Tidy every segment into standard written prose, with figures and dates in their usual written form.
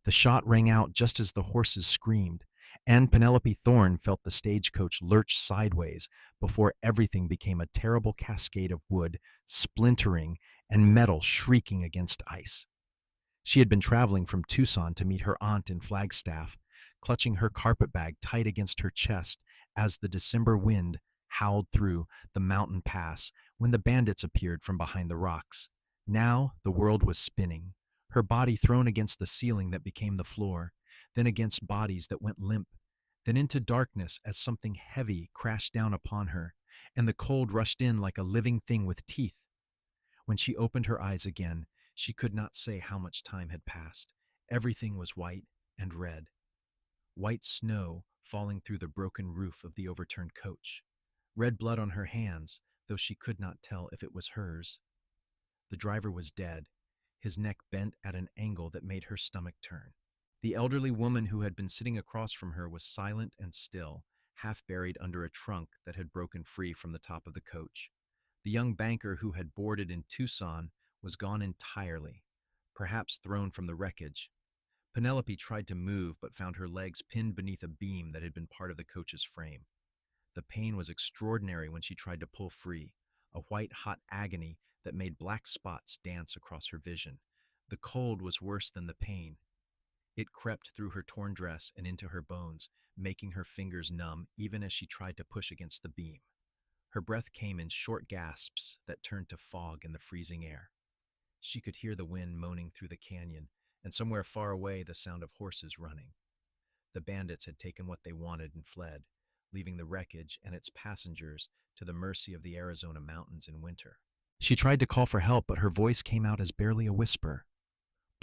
The shot rang out just as the horses screamed, and Penelope Thorne felt the stagecoach lurch sideways before everything became a terrible cascade of wood, splintering, and metal shrieking against ice. She had been traveling from Tucson to meet her aunt in Flagstaff, clutching her carpetbag tight against her chest as the December wind howled through the mountain pass when the bandits appeared from behind the rocks. Now the world was spinning, her body thrown against the ceiling that became the floor, then against bodies that went limp, then into darkness as something heavy crashed down upon her, and the cold rushed in like a living thing with teeth. When she opened her eyes again, she could not say how much time had passed. Everything was white and red. White snow falling through the broken roof of the overturned coach. Red blood on her hands, though she could not tell if it was hers. The driver was dead, his neck bent at an angle that made her stomach turn. The elderly woman who had been sitting across from her was silent and still, half buried under a trunk that had broken free from the top of the coach. The young banker who had boarded in Tucson was gone entirely, perhaps thrown from the wreckage. Penelope tried to move but found her legs pinned beneath a beam that had been part of the coach's frame. The pain was extraordinary when she tried to pull free, a white, hot agony that made black spots dance across her vision. The cold was worse than the pain. It crept through her torn dress and into her bones, making her fingers numb even as she tried to push against the beam. Her breath came in short gasps that turned to fog in the freezing air. She could hear the wind moaning through the canyon, and somewhere far away the sound of horses running. The bandits had taken what they wanted and fled, leaving the wreckage and its passengers to the mercy of the Arizona mountains in winter. She tried to call for help, but her voice came out as barely a whisper.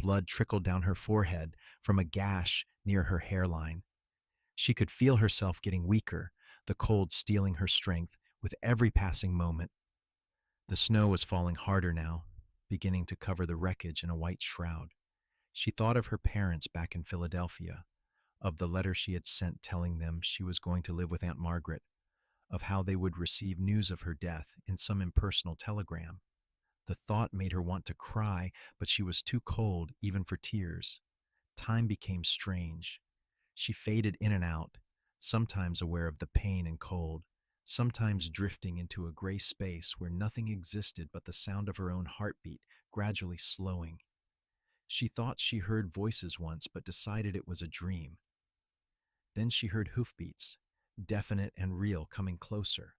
Blood trickled down her forehead from a gash near her hairline. She could feel herself getting weaker, the cold stealing her strength with every passing moment. The snow was falling harder now, beginning to cover the wreckage in a white shroud. She thought of her parents back in Philadelphia, of the letter she had sent telling them she was going to live with Aunt Margaret, of how they would receive news of her death in some impersonal telegram. The thought made her want to cry, but she was too cold even for tears. Time became strange. She faded in and out, sometimes aware of the pain and cold, sometimes drifting into a gray space where nothing existed but the sound of her own heartbeat gradually slowing. She thought she heard voices once, but decided it was a dream. Then she heard hoofbeats, definite and real, coming closer.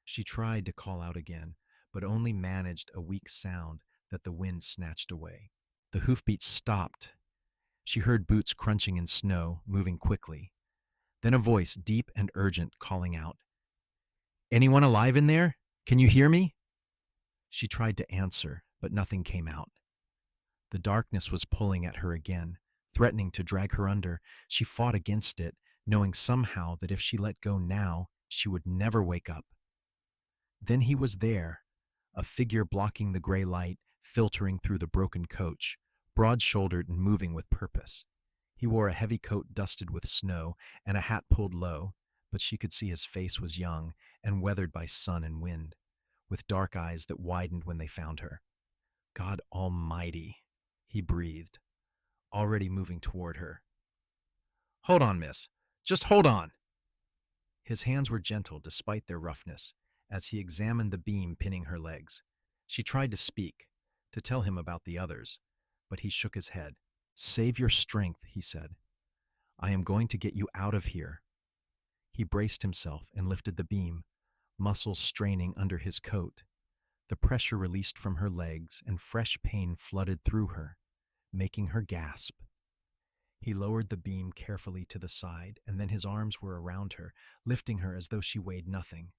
She tried to call out again, but only managed a weak sound that the wind snatched away. The hoofbeats stopped. She heard boots crunching in snow, moving quickly. Then a voice, deep and urgent, calling out, "Anyone alive in there? Can you hear me?" She tried to answer, but nothing came out. The darkness was pulling at her again, threatening to drag her under. She fought against it, knowing somehow that if she let go now, she would never wake up. Then he was there, a figure blocking the gray light, filtering through the broken coach, broad-shouldered and moving with purpose. He wore a heavy coat dusted with snow and a hat pulled low, but she could see his face was young and weathered by sun and wind, with dark eyes that widened when they found her. "God Almighty," he breathed, already moving toward her. "Hold on, miss. Just hold on." His hands were gentle despite their roughness, as he examined the beam pinning her legs. She tried to speak, to tell him about the others, but he shook his head. "Save your strength," he said. "I am going to get you out of here." He braced himself and lifted the beam, muscles straining under his coat. The pressure released from her legs and fresh pain flooded through her, making her gasp. He lowered the beam carefully to the side, and then his arms were around her, lifting her as though she weighed nothing.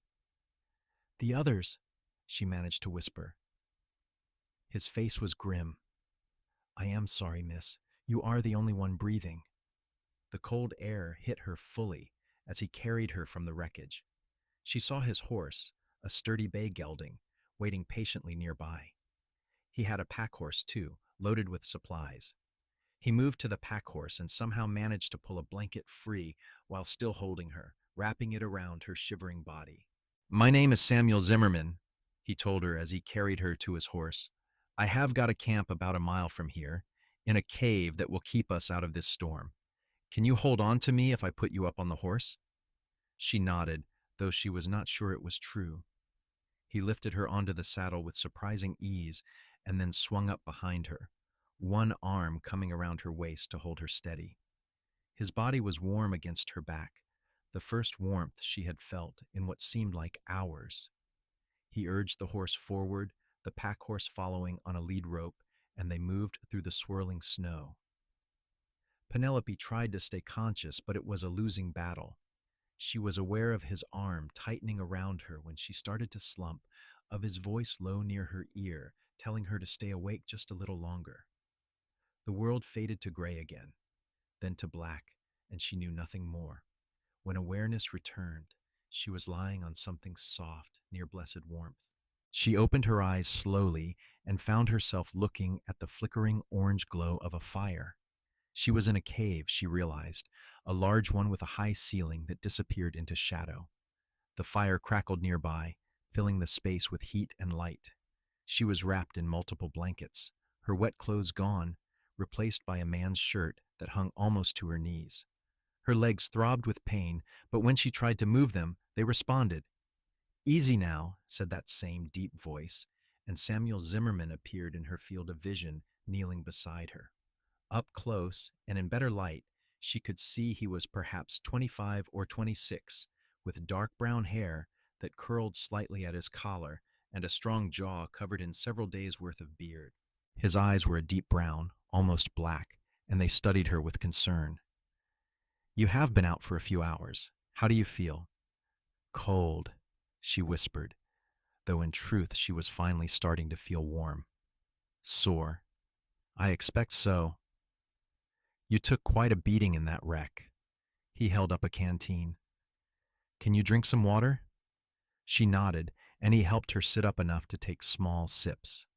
"The others," she managed to whisper. His face was grim. "I am sorry, miss. You are the only one breathing." The cold air hit her fully as he carried her from the wreckage. She saw his horse, a sturdy bay gelding, waiting patiently nearby. He had a pack horse, too, loaded with supplies. He moved to the pack horse and somehow managed to pull a blanket free while still holding her, wrapping it around her shivering body. "My name is Samuel Zimmerman," he told her as he carried her to his horse. "I have got a camp about a mile from here, In a cave that will keep us out of this storm. Can you hold on to me if I put you up on the horse?" She nodded, though she was not sure it was true. He lifted her onto the saddle with surprising ease and then swung up behind her, one arm coming around her waist to hold her steady. His body was warm against her back, the first warmth she had felt in what seemed like hours. He urged the horse forward, the pack horse following on a lead rope, and they moved through the swirling snow. Penelope tried to stay conscious, but it was a losing battle. She was aware of his arm tightening around her when she started to slump, of his voice low near her ear, telling her to stay awake just a little longer. The world faded to gray again, then to black, and she knew nothing more. When awareness returned, she was lying on something soft near blessed warmth. She opened her eyes slowly and found herself looking at the flickering orange glow of a fire. She was in a cave, she realized, a large one with a high ceiling that disappeared into shadow. The fire crackled nearby, filling the space with heat and light. She was wrapped in multiple blankets, her wet clothes gone, replaced by a man's shirt that hung almost to her knees. Her legs throbbed with pain, but when she tried to move them, they responded. "Easy now," said that same deep voice, and Samuel Zimmerman appeared in her field of vision, kneeling beside her. Up close, and in better light, she could see he was perhaps 25 or 26, with dark brown hair that curled slightly at his collar and a strong jaw covered in several days' worth of beard. His eyes were a deep brown, almost black, and they studied her with concern. "You have been out for a few hours. How do you feel?" "Cold," she whispered, though in truth she was finally starting to feel warm. "Sore. I expect so. You took quite a beating in that wreck." He held up a canteen. "Can you drink some water?" She nodded, and he helped her sit up enough to take small sips.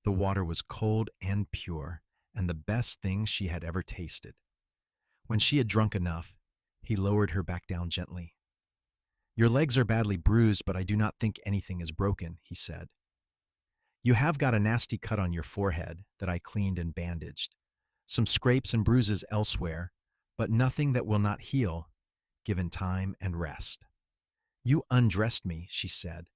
The water was cold and pure, and the best thing she had ever tasted. When she had drunk enough, he lowered her back down gently. "Your legs are badly bruised, but I do not think anything is broken," he said. "You have got a nasty cut on your forehead that I cleaned and bandaged. Some scrapes and bruises elsewhere, but nothing that will not heal, given time and rest." "You undressed me," she said,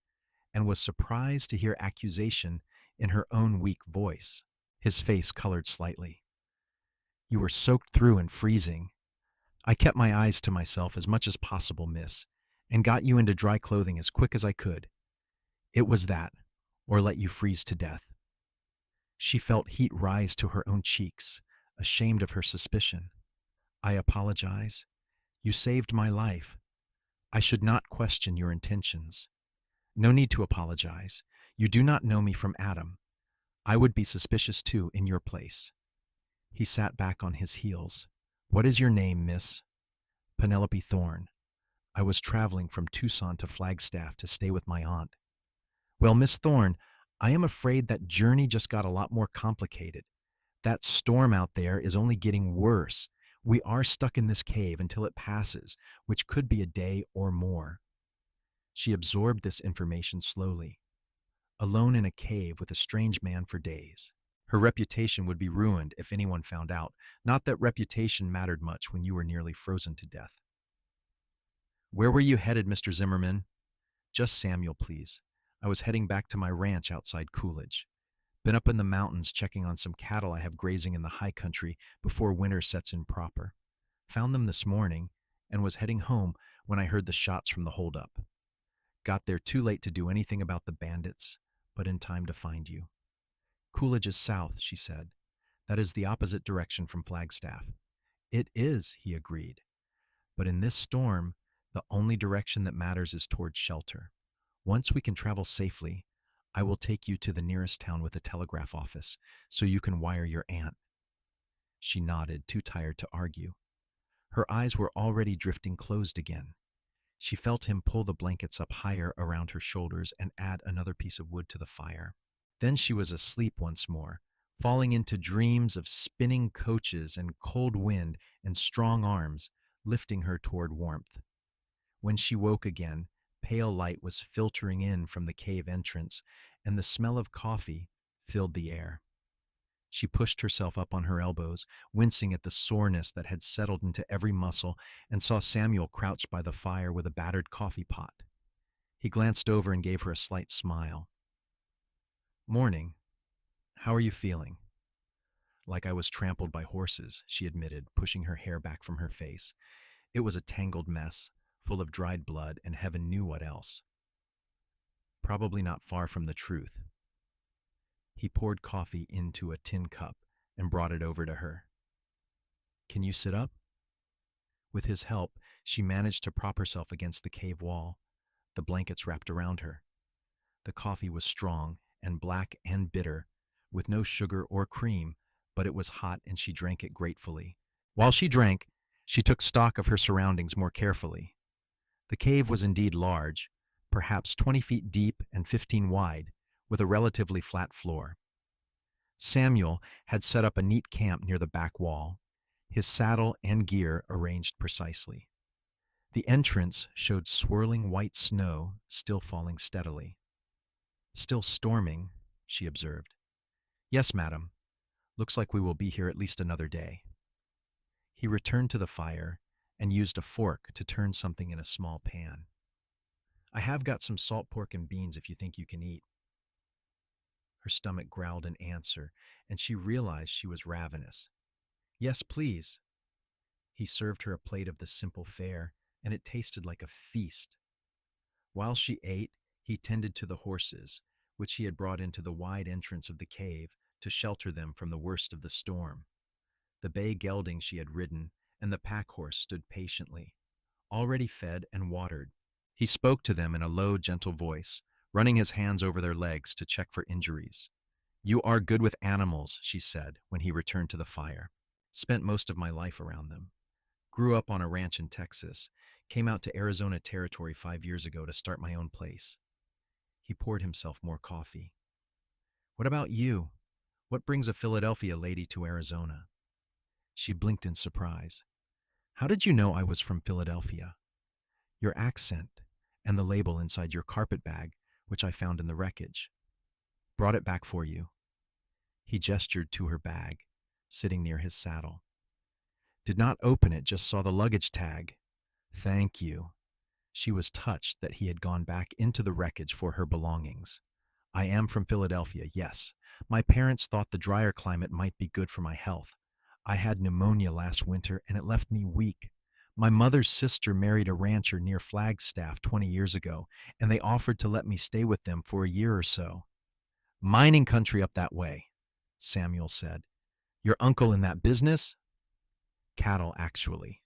and was surprised to hear accusation in her own weak voice. His face colored slightly. "You were soaked through and freezing. I kept my eyes to myself as much as possible, miss, and got you into dry clothing as quick as I could. It was that, or let you freeze to death." She felt heat rise to her own cheeks, ashamed of her suspicion. "I apologize. You saved my life. I should not question your intentions. No need to apologize. You do not know me from Adam. I would be suspicious too in your place." He sat back on his heels. "What is your name, miss?" "Penelope Thorne. I was traveling from Tucson to Flagstaff to stay with my aunt." "Well, Miss Thorne, I am afraid that journey just got a lot more complicated. That storm out there is only getting worse. We are stuck in this cave until it passes, which could be a day or more." She absorbed this information slowly. Alone in a cave with a strange man for days. Her reputation would be ruined if anyone found out. Not that reputation mattered much when you were nearly frozen to death. "Where were you headed, Mr. Zimmerman?" "Just Samuel, please. I was heading back to my ranch outside Coolidge. Been up in the mountains checking on some cattle I have grazing in the high country before winter sets in proper. Found them this morning and was heading home when I heard the shots from the holdup. Got there too late to do anything about the bandits, but in time to find you." "Coolidge is south," she said. "That is the opposite direction from Flagstaff." "It is," he agreed. "But in this storm, the only direction that matters is toward shelter. Once we can travel safely, I will take you to the nearest town with a telegraph office so you can wire your aunt." She nodded, too tired to argue. Her eyes were already drifting closed again. She felt him pull the blankets up higher around her shoulders and add another piece of wood to the fire. Then she was asleep once more, falling into dreams of spinning coaches and cold wind and strong arms lifting her toward warmth. When she woke again, pale light was filtering in from the cave entrance, and the smell of coffee filled the air. She pushed herself up on her elbows, wincing at the soreness that had settled into every muscle, and saw Samuel crouched by the fire with a battered coffee pot. He glanced over and gave her a slight smile. "Morning. How are you feeling?" "Like I was trampled by horses," she admitted, pushing her hair back from her face. It was a tangled mess, full of dried blood and heaven knew what else. Probably not far from the truth. He poured coffee into a tin cup and brought it over to her. "Can you sit up?" With his help, she managed to prop herself against the cave wall, the blankets wrapped around her. The coffee was strong and black and bitter, with no sugar or cream, but it was hot and she drank it gratefully. While she drank, she took stock of her surroundings more carefully. The cave was indeed large, perhaps 20 feet deep and 15 wide, with a relatively flat floor. Samuel had set up a neat camp near the back wall, his saddle and gear arranged precisely. The entrance showed swirling white snow still falling steadily. "Still storming," she observed. "Yes, madam. Looks like we will be here at least another day." He returned to the fire and used a fork to turn something in a small pan. "I have got some salt pork and beans if you think you can eat." Her stomach growled an answer, and she realized she was ravenous. "Yes, please." He served her a plate of the simple fare, and it tasted like a feast. While she ate, he tended to the horses, which he had brought into the wide entrance of the cave to shelter them from the worst of the storm. The bay gelding she had ridden and the pack horse stood patiently, already fed and watered. He spoke to them in a low, gentle voice, running his hands over their legs to check for injuries. "You are good with animals," she said when he returned to the fire. "Spent most of my life around them. Grew up on a ranch in Texas. Came out to Arizona Territory 5 years ago to start my own place." He poured himself more coffee. "What about you? What brings a Philadelphia lady to Arizona?" She blinked in surprise. "How did you know I was from Philadelphia?" "Your accent and the label inside your carpet bag, which I found in the wreckage. Brought it back for you." He gestured to her bag, sitting near his saddle. "Did not open it, just saw the luggage tag." "Thank you." She was touched that he had gone back into the wreckage for her belongings. "I am from Philadelphia, yes. My parents thought the drier climate might be good for my health. I had pneumonia last winter and it left me weak. My mother's sister married a rancher near Flagstaff 20 years ago, and they offered to let me stay with them for a year or so." "Mining country up that way," Samuel said. "Your uncle in that business?" "Cattle, actually.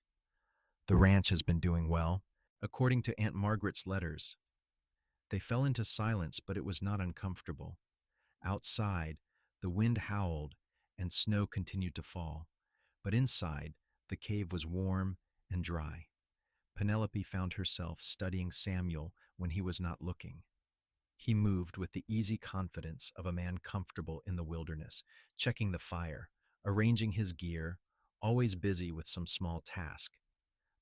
The ranch has been doing well, according to Aunt Margaret's letters." They fell into silence, but it was not uncomfortable. Outside, the wind howled and snow continued to fall, but inside, the cave was warm and dry. Penelope found herself studying Samuel when he was not looking. He moved with the easy confidence of a man comfortable in the wilderness, checking the fire, arranging his gear, always busy with some small task.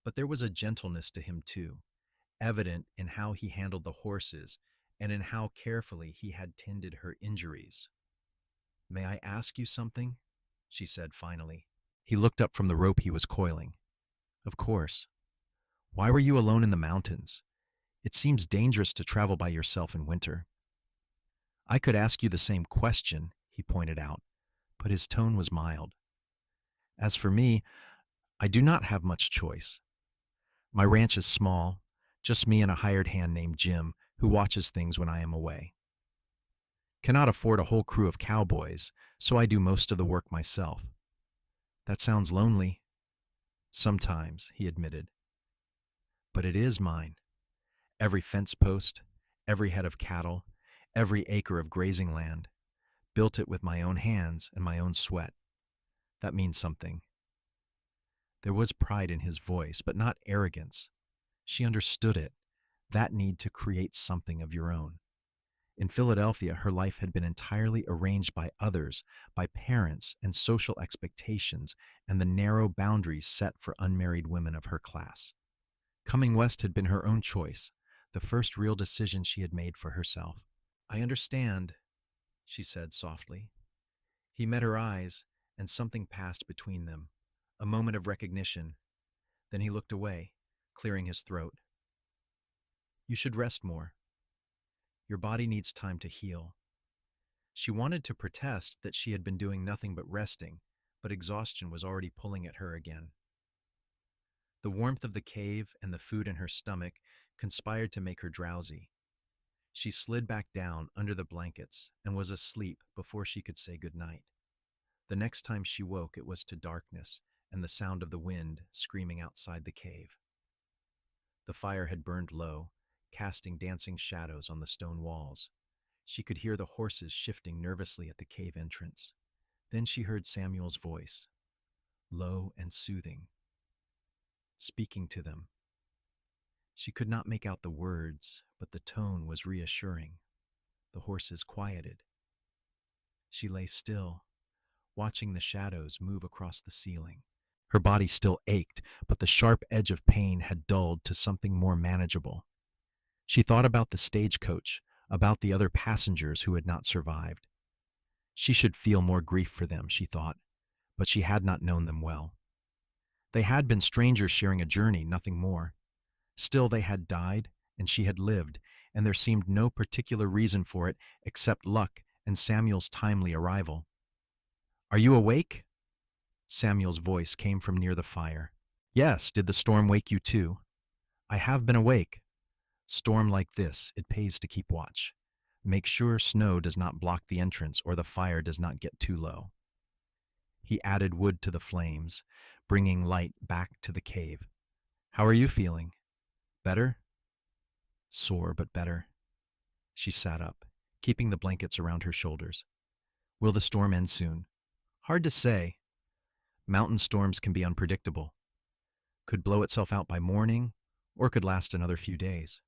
But there was a gentleness to him too, evident in how he handled the horses and in how carefully he had tended her injuries. "May I ask you something?" she said finally. He looked up from the rope he was coiling. "Of course. Why were you alone in the mountains? It seems dangerous to travel by yourself in winter." "I could ask you the same question," he pointed out, but his tone was mild. "As for me, I do not have much choice. My ranch is small, just me and a hired hand named Jim who watches things when I am away. Cannot afford a whole crew of cowboys, so I do most of the work myself." "That sounds lonely." "Sometimes," he admitted. "But it is mine. Every fence post, every head of cattle, every acre of grazing land. Built it with my own hands and my own sweat. That means something." There was pride in his voice, but not arrogance. She understood it, that need to create something of your own. In Philadelphia, her life had been entirely arranged by others, by parents and social expectations, and the narrow boundaries set for unmarried women of her class. Coming west had been her own choice, the first real decision she had made for herself. "I understand," she said softly. He met her eyes, and something passed between them. A moment of recognition. Then he looked away, clearing his throat. You should rest more. Your body needs time to heal. She wanted to protest that she had been doing nothing but resting, but exhaustion was already pulling at her again. The warmth of the cave and the food in her stomach conspired to make her drowsy. She slid back down under the blankets and was asleep before she could say good night. The next time she woke, it was to darkness and the sound of the wind screaming outside the cave. The fire had burned low, casting dancing shadows on the stone walls. She could hear the horses shifting nervously at the cave entrance. Then she heard Samuel's voice, low and soothing, speaking to them. She could not make out the words, but the tone was reassuring. The horses quieted. She lay still, watching the shadows move across the ceiling. Her body still ached, but the sharp edge of pain had dulled to something more manageable. She thought about the stagecoach, about the other passengers who had not survived. She should feel more grief for them, she thought, but she had not known them well. They had been strangers sharing a journey, nothing more. Still, they had died, and she had lived, and there seemed no particular reason for it except luck and Samuel's timely arrival. Are you awake? Samuel's voice came from near the fire. Yes, did the storm wake you too? I have been awake. Storm like this, it pays to keep watch. Make sure snow does not block the entrance or the fire does not get too low. He added wood to the flames, bringing light back to the cave. How are you feeling? Better? Sore, but better. She sat up, keeping the blankets around her shoulders. Will the storm end soon? Hard to say. Mountain storms can be unpredictable. Could blow itself out by morning, or could last another few days.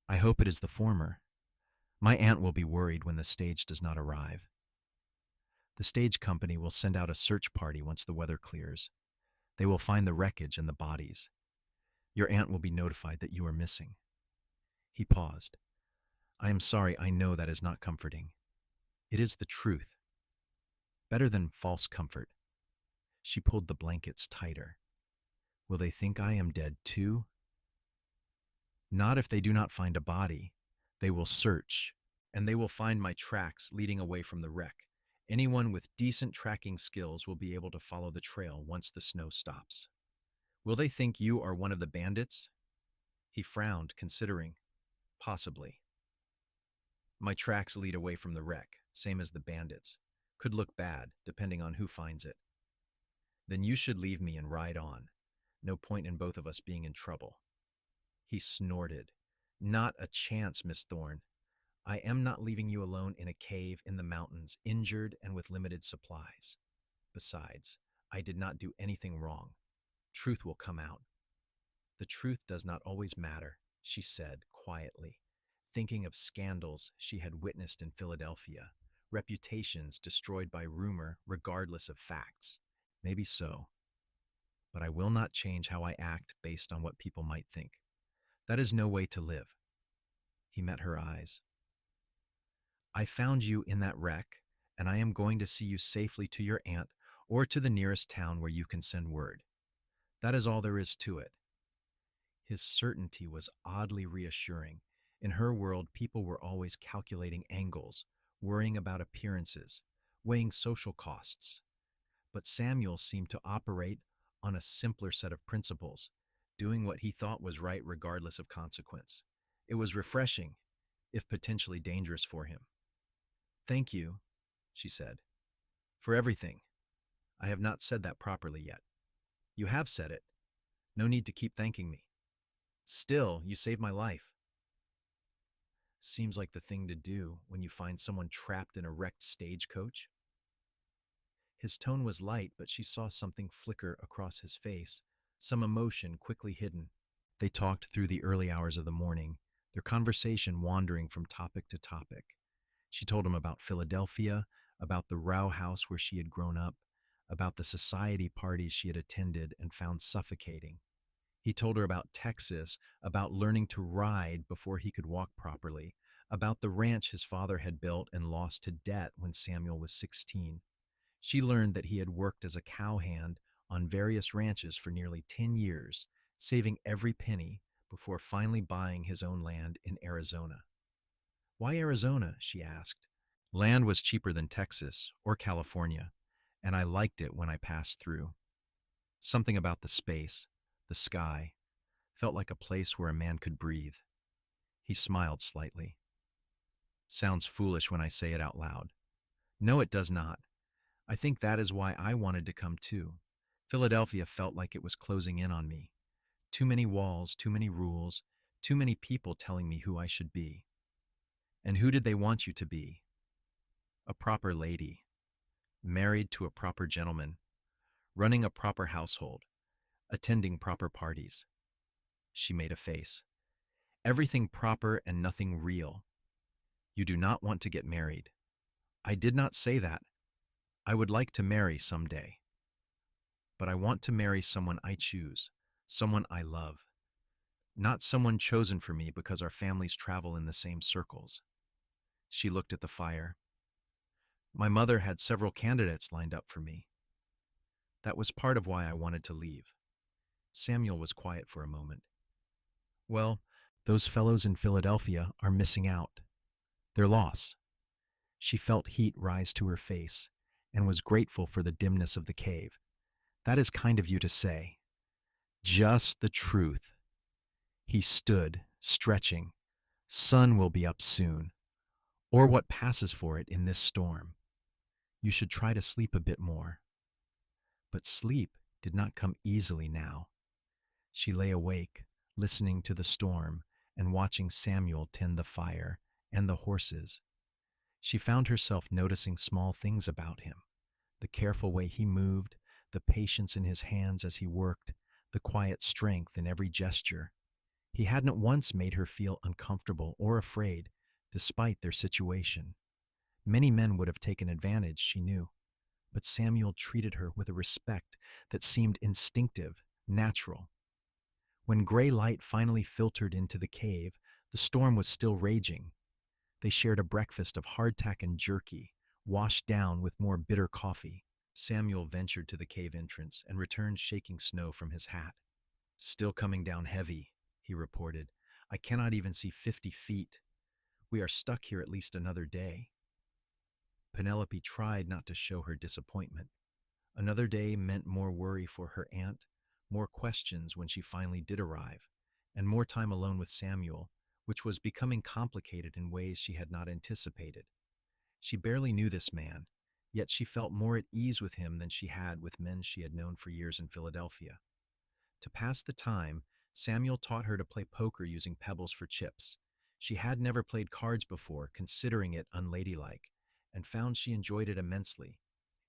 I hope it is the former. My aunt will be worried when the stage does not arrive. The stage company will send out a search party once the weather clears. They will find the wreckage and the bodies. Your aunt will be notified that you are missing. He paused. I am sorry, I know that is not comforting. It is the truth. Better than false comfort. She pulled the blankets tighter. Will they think I am dead too? Not if they do not find a body. They will search, and they will find my tracks leading away from the wreck. Anyone with decent tracking skills will be able to follow the trail once the snow stops. Will they think you are one of the bandits? He frowned, considering. Possibly. My tracks lead away from the wreck, same as the bandits. Could look bad, depending on who finds it. Then you should leave me and ride on. No point in both of us being in trouble. He snorted. Not a chance, Miss Thorne. I am not leaving you alone in a cave in the mountains, injured and with limited supplies. Besides, I did not do anything wrong. Truth will come out. The truth does not always matter, she said quietly, thinking of scandals she had witnessed in Philadelphia, reputations destroyed by rumor regardless of facts. Maybe so. But I will not change how I act based on what people might think. That is no way to live. He met her eyes. I found you in that wreck, and I am going to see you safely to your aunt or to the nearest town where you can send word. That is all there is to it. His certainty was oddly reassuring. In her world, people were always calculating angles, worrying about appearances, weighing social costs. But Samuel seemed to operate on a simpler set of principles, doing what he thought was right regardless of consequence. It was refreshing, if potentially dangerous for him. Thank you, she said, for everything. I have not said that properly yet. You have said it. No need to keep thanking me. Still, you saved my life. Seems like the thing to do when you find someone trapped in a wrecked stagecoach. His tone was light, but she saw something flicker across his face, some emotion quickly hidden. They talked through the early hours of the morning, their conversation wandering from topic to topic. She told him about Philadelphia, about the row house where she had grown up, about the society parties she had attended and found suffocating. He told her about Texas, about learning to ride before he could walk properly, about the ranch his father had built and lost to debt when Samuel was 16. She learned that he had worked as a cowhand on various ranches for nearly 10 years, saving every penny before finally buying his own land in Arizona. Why Arizona? She asked. Land was cheaper than Texas or California, and I liked it when I passed through. Something about the space, the sky, felt like a place where a man could breathe. He smiled slightly. Sounds foolish when I say it out loud. No, it does not. I think that is why I wanted to come too. Philadelphia felt like it was closing in on me. Too many walls, too many rules, too many people telling me who I should be. And who did they want you to be? A proper lady, married to a proper gentleman, running a proper household, attending proper parties. She made a face. Everything proper and nothing real. You do not want to get married. I did not say that. I would like to marry someday. But I want to marry someone I choose, someone I love. Not someone chosen for me because our families travel in the same circles. She looked at the fire. My mother had several candidates lined up for me. That was part of why I wanted to leave. Samuel was quiet for a moment. Well, those fellows in Philadelphia are missing out. Their loss. She felt heat rise to her face and was grateful for the dimness of the cave. That is kind of you to say. Just the truth. He stood, stretching. Sun will be up soon, or what passes for it in this storm. You should try to sleep a bit more. But sleep did not come easily now. She lay awake, listening to the storm and watching Samuel tend the fire and the horses. She found herself noticing small things about him, the careful way he moved, the patience in his hands as he worked, the quiet strength in every gesture. He hadn't once made her feel uncomfortable or afraid, despite their situation. Many men would have taken advantage, she knew, but Samuel treated her with a respect that seemed instinctive, natural. When gray light finally filtered into the cave, the storm was still raging. They shared a breakfast of hardtack and jerky, washed down with more bitter coffee. Samuel ventured to the cave entrance and returned shaking snow from his hat. Still coming down heavy, he reported. I cannot even see 50 feet. We are stuck here at least another day. Penelope tried not to show her disappointment. Another day meant more worry for her aunt, more questions when she finally did arrive, and more time alone with Samuel, which was becoming complicated in ways she had not anticipated. She barely knew this man, yet she felt more at ease with him than she had with men she had known for years in Philadelphia. To pass the time, Samuel taught her to play poker using pebbles for chips. She had never played cards before, considering it unladylike, and found she enjoyed it immensely.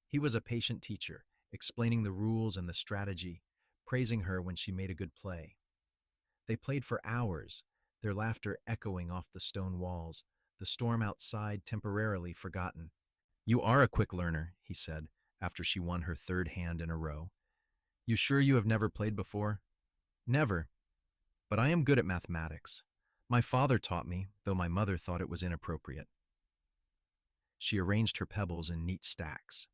He was a patient teacher, explaining the rules and the strategy, praising her when she made a good play. They played for hours, their laughter echoing off the stone walls, the storm outside temporarily forgotten. You are a quick learner, he said, after she won her third hand in a row. You sure you have never played before? Never. But I am good at mathematics. My father taught me, though my mother thought it was inappropriate. She arranged her pebbles in neat stacks.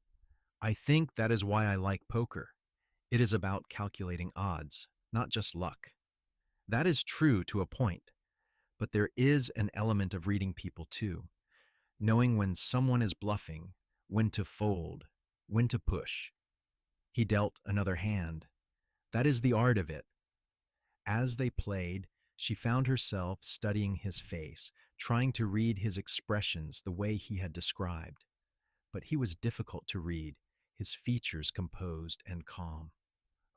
I think that is why I like poker. It is about calculating odds, not just luck. That is true to a point, but there is an element of reading people too, knowing when someone is bluffing, when to fold, when to push. He dealt another hand. That is the art of it. As they played, she found herself studying his face, trying to read his expressions the way he had described. But he was difficult to read, his features composed and calm.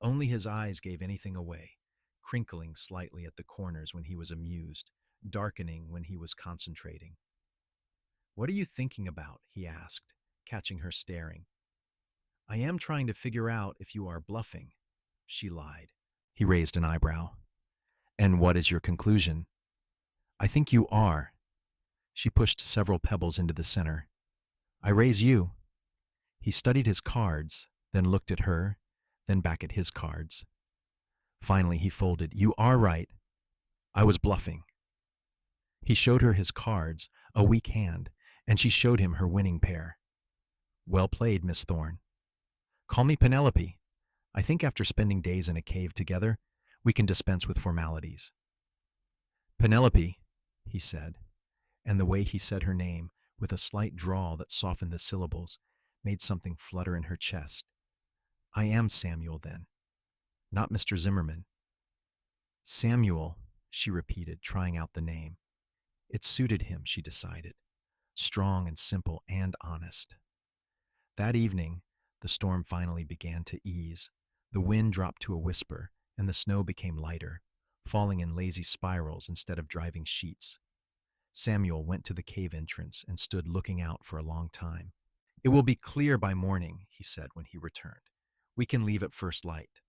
Only his eyes gave anything away, crinkling slightly at the corners when he was amused, darkening when he was concentrating. What are you thinking about? He asked, catching her staring. I am trying to figure out if you are bluffing, she lied. He raised an eyebrow. And what is your conclusion? I think you are. She pushed several pebbles into the center. I raise you. He studied his cards, then looked at her, then back at his cards. Finally, he folded. You are right. I was bluffing. He showed her his cards, a weak hand, and she showed him her winning pair. Well played, Miss Thorne. Call me Penelope. I think after spending days in a cave together, we can dispense with formalities. Penelope, he said, and the way he said her name, with a slight drawl that softened the syllables, made something flutter in her chest. I am Samuel, then, not Mr. Zimmerman. Samuel, she repeated, trying out the name. It suited him, she decided, strong and simple and honest. That evening, the storm finally began to ease. The wind dropped to a whisper, and the snow became lighter, falling in lazy spirals instead of driving sheets. Samuel went to the cave entrance and stood looking out for a long time. It will be clear by morning, he said when he returned. We can leave at first light.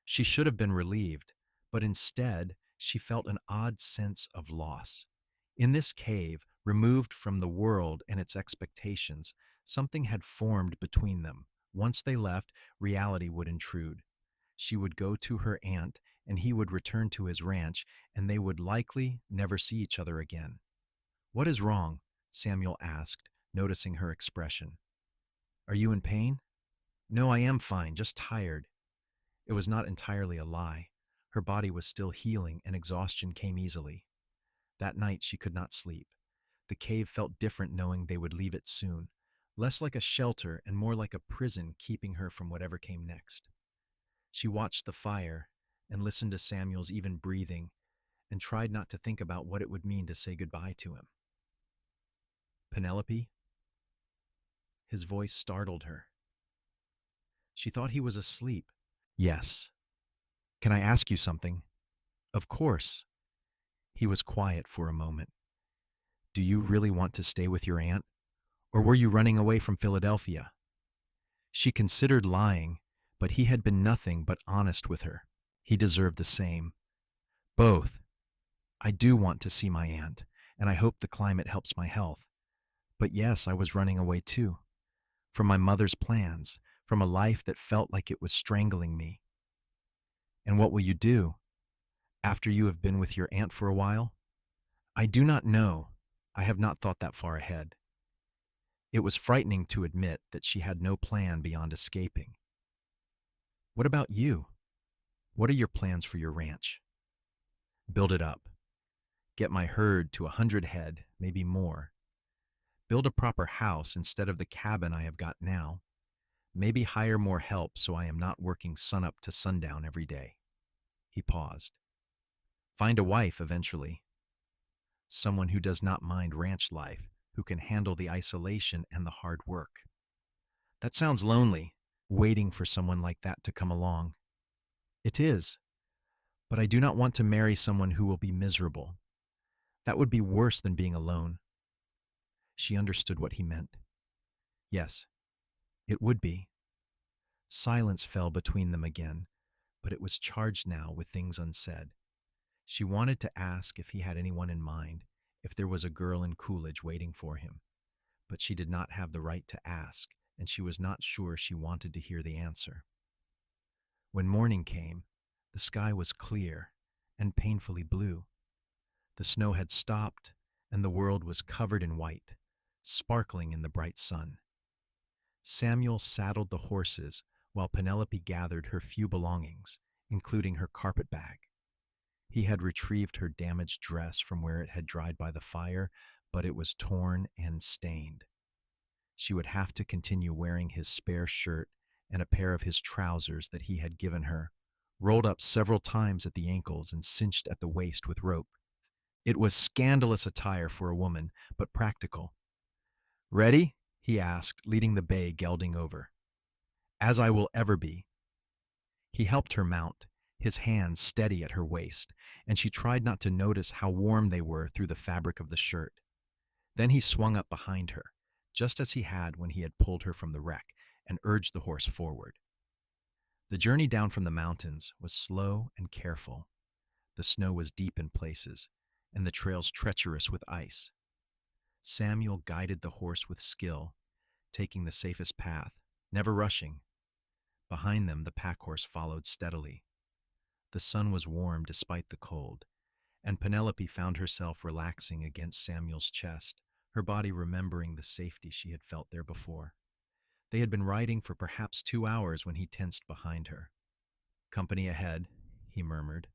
She should have been relieved, but instead she felt an odd sense of loss. In this cave, removed from the world and its expectations, something had formed between them. Once they left, reality would intrude. She would go to her aunt, and he would return to his ranch, and they would likely never see each other again. What is wrong? Samuel asked, noticing her expression. Are you in pain? No, I am fine, just tired. It was not entirely a lie. Her body was still healing, and exhaustion came easily. That night she could not sleep. The cave felt different knowing they would leave it soon, less like a shelter and more like a prison keeping her from whatever came next. She watched the fire and listened to Samuel's even breathing and tried not to think about what it would mean to say goodbye to him. Penelope? His voice startled her. She thought he was asleep. Yes. Can I ask you something? Of course. He was quiet for a moment. Do you really want to stay with your aunt? Or were you running away from Philadelphia? She considered lying, but he had been nothing but honest with her. He deserved the same. Both. I do want to see my aunt, and I hope the climate helps my health. But yes, I was running away too. From my mother's plans, from a life that felt like it was strangling me. And what will you do? After you have been with your aunt for a while? I do not know. I have not thought that far ahead. It was frightening to admit that she had no plan beyond escaping. What about you? What are your plans for your ranch? Build it up. Get my herd to 100 head, maybe more. Build a proper house instead of the cabin I have got now. Maybe hire more help so I am not working sunup to sundown every day. He paused. Find a wife eventually. Someone who does not mind ranch life, who can handle the isolation and the hard work. That sounds lonely, waiting for someone like that to come along. It is, but I do not want to marry someone who will be miserable. That would be worse than being alone. She understood what he meant. Yes, it would be. Silence fell between them again, but it was charged now with things unsaid. She wanted to ask if he had anyone in mind, if there was a girl in Coolidge waiting for him, but she did not have the right to ask, and she was not sure she wanted to hear the answer. When morning came, the sky was clear and painfully blue. The snow had stopped, and the world was covered in white, sparkling in the bright sun. Samuel saddled the horses while Penelope gathered her few belongings, including her carpet bag. He had retrieved her damaged dress from where it had dried by the fire, but it was torn and stained. She would have to continue wearing his spare shirt and a pair of his trousers that he had given her, rolled up several times at the ankles and cinched at the waist with rope. It was scandalous attire for a woman, but practical. Ready? He asked, leading the bay gelding over. As I will ever be. He helped her mount, his hands steady at her waist, and she tried not to notice how warm they were through the fabric of the shirt. Then he swung up behind her, just as he had when he had pulled her from the wreck, and urged the horse forward. The journey down from the mountains was slow and careful. The snow was deep in places, and the trails treacherous with ice. Samuel guided the horse with skill, taking the safest path, never rushing. Behind them, the pack horse followed steadily. The sun was warm despite the cold, and Penelope found herself relaxing against Samuel's chest, her body remembering the safety she had felt there before. They had been riding for perhaps 2 hours when he tensed behind her. "Company ahead," he murmured.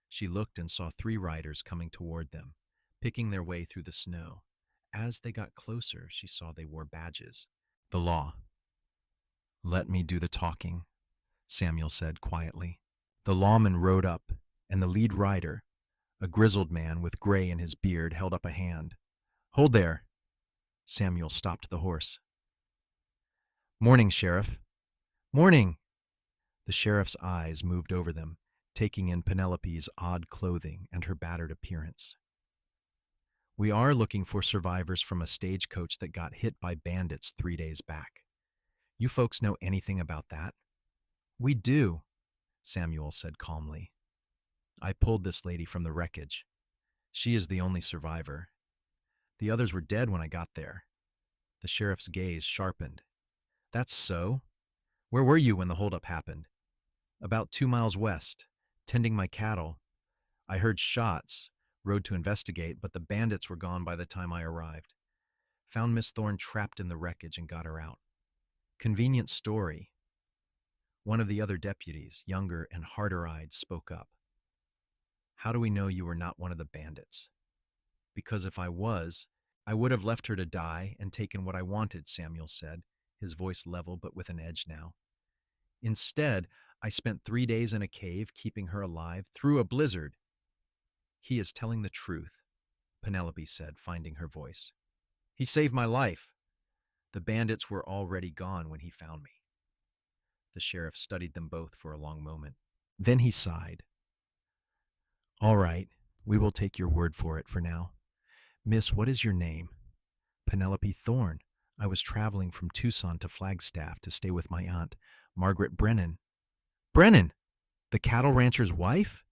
She looked and saw 3 riders coming toward them, picking their way through the snow. As they got closer, she saw they wore badges. The law. "Let me do the talking," Samuel said quietly. The lawman rode up, and the lead rider, a grizzled man with gray in his beard, held up a hand. "Hold there." Samuel stopped the horse. "Morning, Sheriff." "Morning." The sheriff's eyes moved over them, taking in Penelope's odd clothing and her battered appearance. "We are looking for survivors from a stagecoach that got hit by bandits 3 days back. You folks know anything about that?" "We do," Samuel said calmly. "I pulled this lady from the wreckage. She is the only survivor. The others were dead when I got there." The sheriff's gaze sharpened. "That's so? Where were you when the holdup happened?" "About 2 miles west, tending my cattle. I heard shots, rode to investigate, but the bandits were gone by the time I arrived. Found Miss Thorne trapped in the wreckage and got her out." "Convenient story." One of the other deputies, younger and harder-eyed, spoke up. "How do we know you were not one of the bandits?" "Because if I was, I would have left her to die and taken what I wanted," Samuel said, his voice level but with an edge now. "Instead, I spent 3 days in a cave keeping her alive through a blizzard." "He is telling the truth," Penelope said, finding her voice. "He saved my life. The bandits were already gone when he found me." The sheriff studied them both for a long moment. Then he sighed. "All right, we will take your word for it for now. Miss, what is your name?" "Penelope Thorne. I was traveling from Tucson to Flagstaff to stay with my aunt, Margaret Brennan." "Brennan? The cattle rancher's wife?"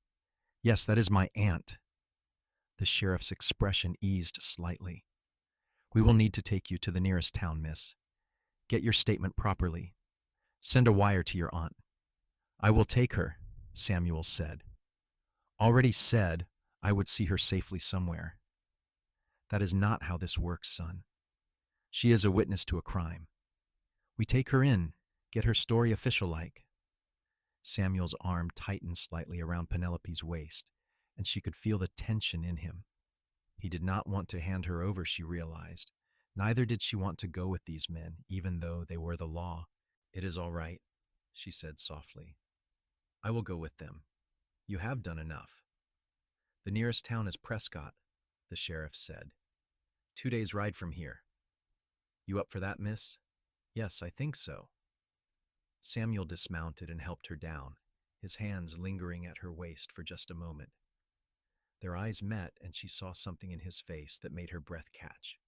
"Yes, that is my aunt." The sheriff's expression eased slightly. "We will need to take you to the nearest town, miss. Get your statement properly. Send a wire to your aunt." "I will take her," Samuel said. "Already said I would see her safely somewhere." "That is not how this works, son. She is a witness to a crime. We take her in, get her story official-like." Samuel's arm tightened slightly around Penelope's waist, and she could feel the tension in him. He did not want to hand her over, she realized. Neither did she want to go with these men, even though they were the law. "It is all right," she said softly. "I will go with them. You have done enough." "The nearest town is Prescott," the sheriff said. 2 days' ride from here. You up for that, miss?" "Yes, I think so." Samuel dismounted and helped her down, his hands lingering at her waist for just a moment. Their eyes met, and she saw something in his face that made her breath catch.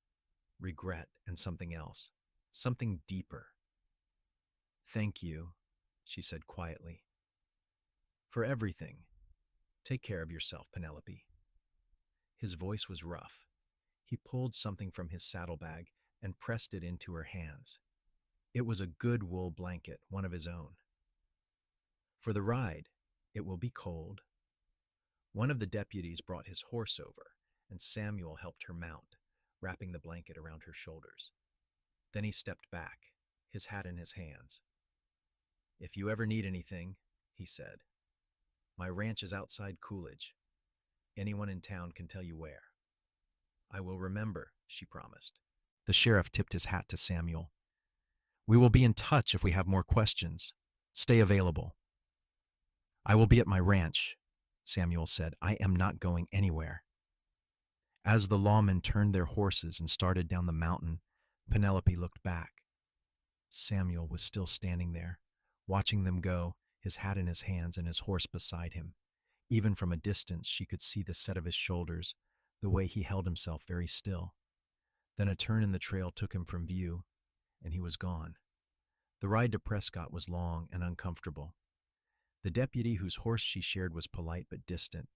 Regret and something else, something deeper. "Thank you," she said quietly. "For everything. Take care of yourself, Penelope." His voice was rough. He pulled something from his saddlebag and pressed it into her hands. It was a good wool blanket, one of his own. "For the ride. It will be cold." One of the deputies brought his horse over, and Samuel helped her mount, wrapping the blanket around her shoulders. Then he stepped back, his hat in his hands. "If you ever need anything," he said, "my ranch is outside Coolidge. Anyone in town can tell you where." "I will remember," she promised. The sheriff tipped his hat to Samuel. "We will be in touch if we have more questions. Stay available." "I will be at my ranch," Samuel said. "I am not going anywhere." As the lawmen turned their horses and started down the mountain, Penelope looked back. Samuel was still standing there, watching them go, his hat in his hands and his horse beside him. Even from a distance, she could see the set of his shoulders, the way he held himself very still. Then a turn in the trail took him from view, and he was gone. The ride to Prescott was long and uncomfortable. The deputy whose horse she shared was polite but distant,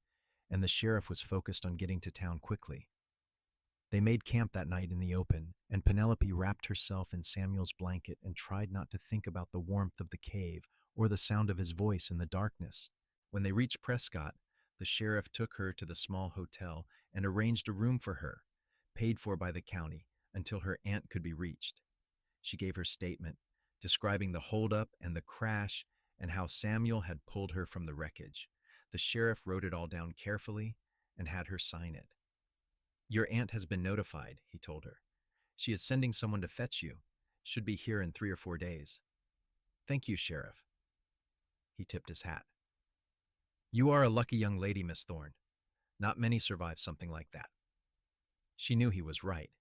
and the sheriff was focused on getting to town quickly. They made camp that night in the open, and Penelope wrapped herself in Samuel's blanket and tried not to think about the warmth of the cave or the sound of his voice in the darkness. When they reached Prescott, The sheriff took her to the small hotel and arranged a room for her, paid for by the county, until her aunt could be reached. She gave her statement, describing the holdup and the crash and how Samuel had pulled her from the wreckage. The sheriff wrote it all down carefully and had her sign it. "Your aunt has been notified," he told her. "She is sending someone to fetch you. Should be here in 3 or 4 days." "Thank you, Sheriff." He tipped his hat. "You are a lucky young lady, Miss Thorne. Not many survive something like that." She knew he was right,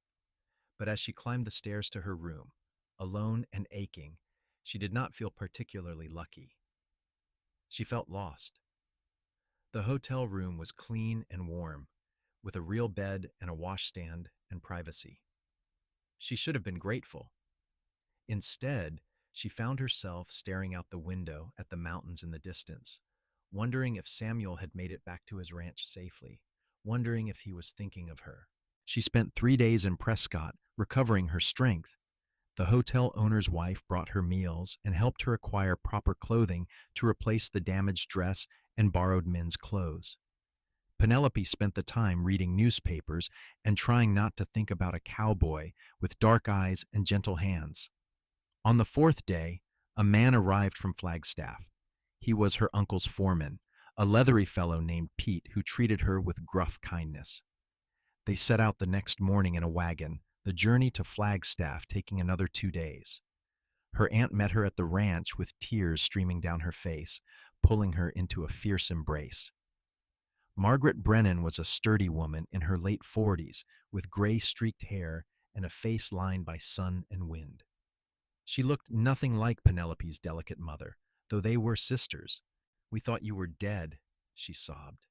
but as she climbed the stairs to her room, alone and aching, she did not feel particularly lucky. She felt lost. The hotel room was clean and warm, with a real bed and a washstand and privacy. She should have been grateful. Instead, she found herself staring out the window at the mountains in the distance, wondering if Samuel had made it back to his ranch safely, wondering if he was thinking of her. She spent 3 days in Prescott, recovering her strength. The hotel owner's wife brought her meals and helped her acquire proper clothing to replace the damaged dress and borrowed men's clothes. Penelope spent the time reading newspapers and trying not to think about a cowboy with dark eyes and gentle hands. On the 4th day, a man arrived from Flagstaff. He was her uncle's foreman, a leathery fellow named Pete who treated her with gruff kindness. They set out the next morning in a wagon, the journey to Flagstaff taking another 2 days. Her aunt met her at the ranch with tears streaming down her face, pulling her into a fierce embrace. Margaret Brennan was a sturdy woman in her late 40s with gray-streaked hair and a face lined by sun and wind. She looked nothing like Penelope's delicate mother, though they were sisters. "We thought you were dead," she sobbed.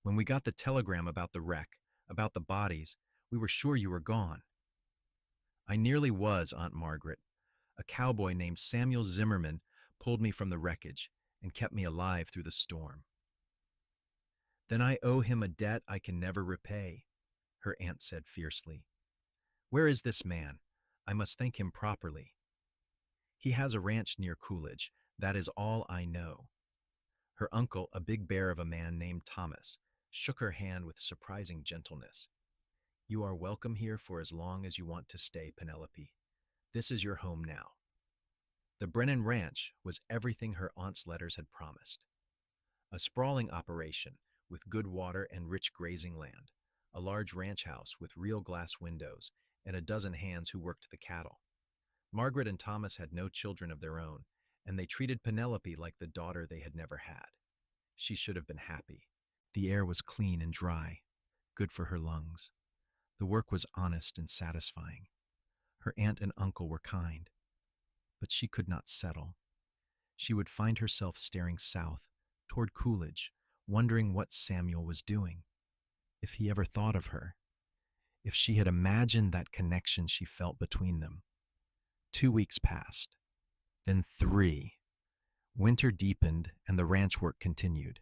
"When we got the telegram about the wreck, about the bodies, we were sure you were gone." "I nearly was, Aunt Margaret. A cowboy named Samuel Zimmerman pulled me from the wreckage and kept me alive through the storm." "Then I owe him a debt I can never repay," her aunt said fiercely. "Where is this man? I must thank him properly." "He has a ranch near Coolidge. That is all I know." Her uncle, a big bear of a man named Thomas, shook her hand with surprising gentleness. "You are welcome here for as long as you want to stay, Penelope. This is your home now." The Brennan Ranch was everything her aunt's letters had promised. A sprawling operation with good water and rich grazing land, a large ranch house with real glass windows, and a dozen hands who worked the cattle. Margaret and Thomas had no children of their own, and they treated Penelope like the daughter they had never had. She should have been happy. The air was clean and dry, good for her lungs. The work was honest and satisfying. Her aunt and uncle were kind. But she could not settle. She would find herself staring south, toward Coolidge, wondering what Samuel was doing, if he ever thought of her, if she had imagined that connection she felt between them. 2 weeks passed, then 3. Winter deepened and the ranch work continued.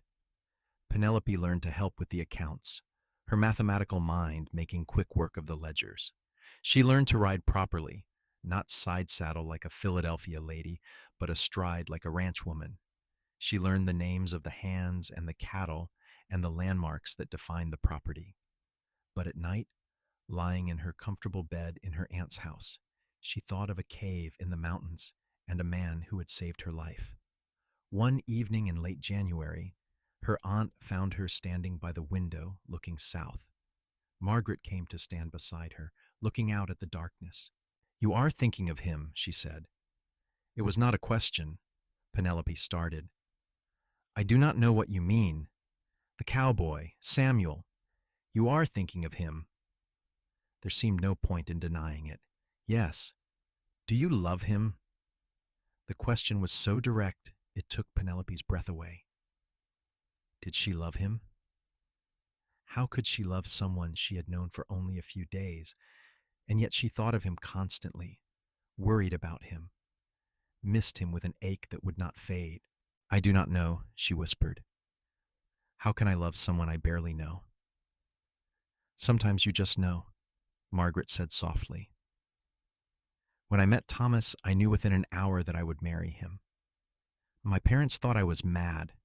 Penelope learned to help with the accounts, her mathematical mind making quick work of the ledgers. She learned to ride properly, not side saddle like a Philadelphia lady, but astride like a ranch woman. She learned the names of the hands and the cattle and the landmarks that defined the property. But at night, lying in her comfortable bed in her aunt's house, she thought of a cave in the mountains and a man who had saved her life. One evening in late January, her aunt found her standing by the window looking south. Margaret came to stand beside her, looking out at the darkness. "You are thinking of him," she said. "It was not a question." Penelope started. "I do not know what you mean. The cowboy, Samuel. You are thinking of him." There seemed no point in denying it. "Yes. Do you love him?" The question was so direct, it took Penelope's breath away. Did she love him? How could she love someone she had known for only a few days, and yet she thought of him constantly, worried about him, missed him with an ache that would not fade? "I do not know," she whispered. "How can I love someone I barely know?" "Sometimes you just know," Margaret said softly. "When I met Thomas, I knew within an hour that I would marry him. My parents thought I was mad.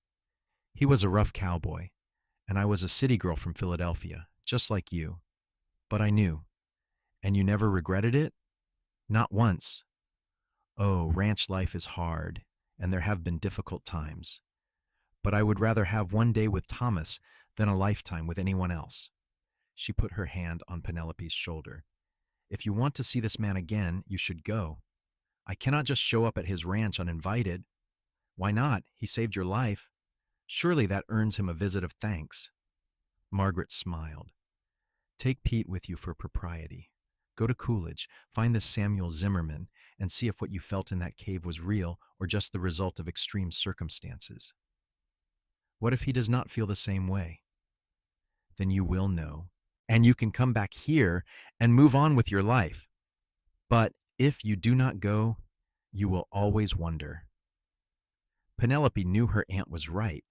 He was a rough cowboy, And I was a city girl from Philadelphia, just like you. But I knew. And you never regretted it? Not once. Oh, ranch life is hard, and there have been difficult times. But I would rather have one day with Thomas than a lifetime with anyone else. She put her hand on Penelope's shoulder. If you want to see this man again, you should go. I cannot just show up at his ranch uninvited. Why not? He saved your life. Surely that earns him a visit of thanks. Margaret smiled. Take Pete with you for propriety. Go to Coolidge, find this Samuel Zimmerman, and see if what you felt in that cave was real or just the result of extreme circumstances. What if he does not feel the same way? Then you will know, and you can come back here and move on with your life. But if you do not go, you will always wonder. Penelope knew her aunt was right.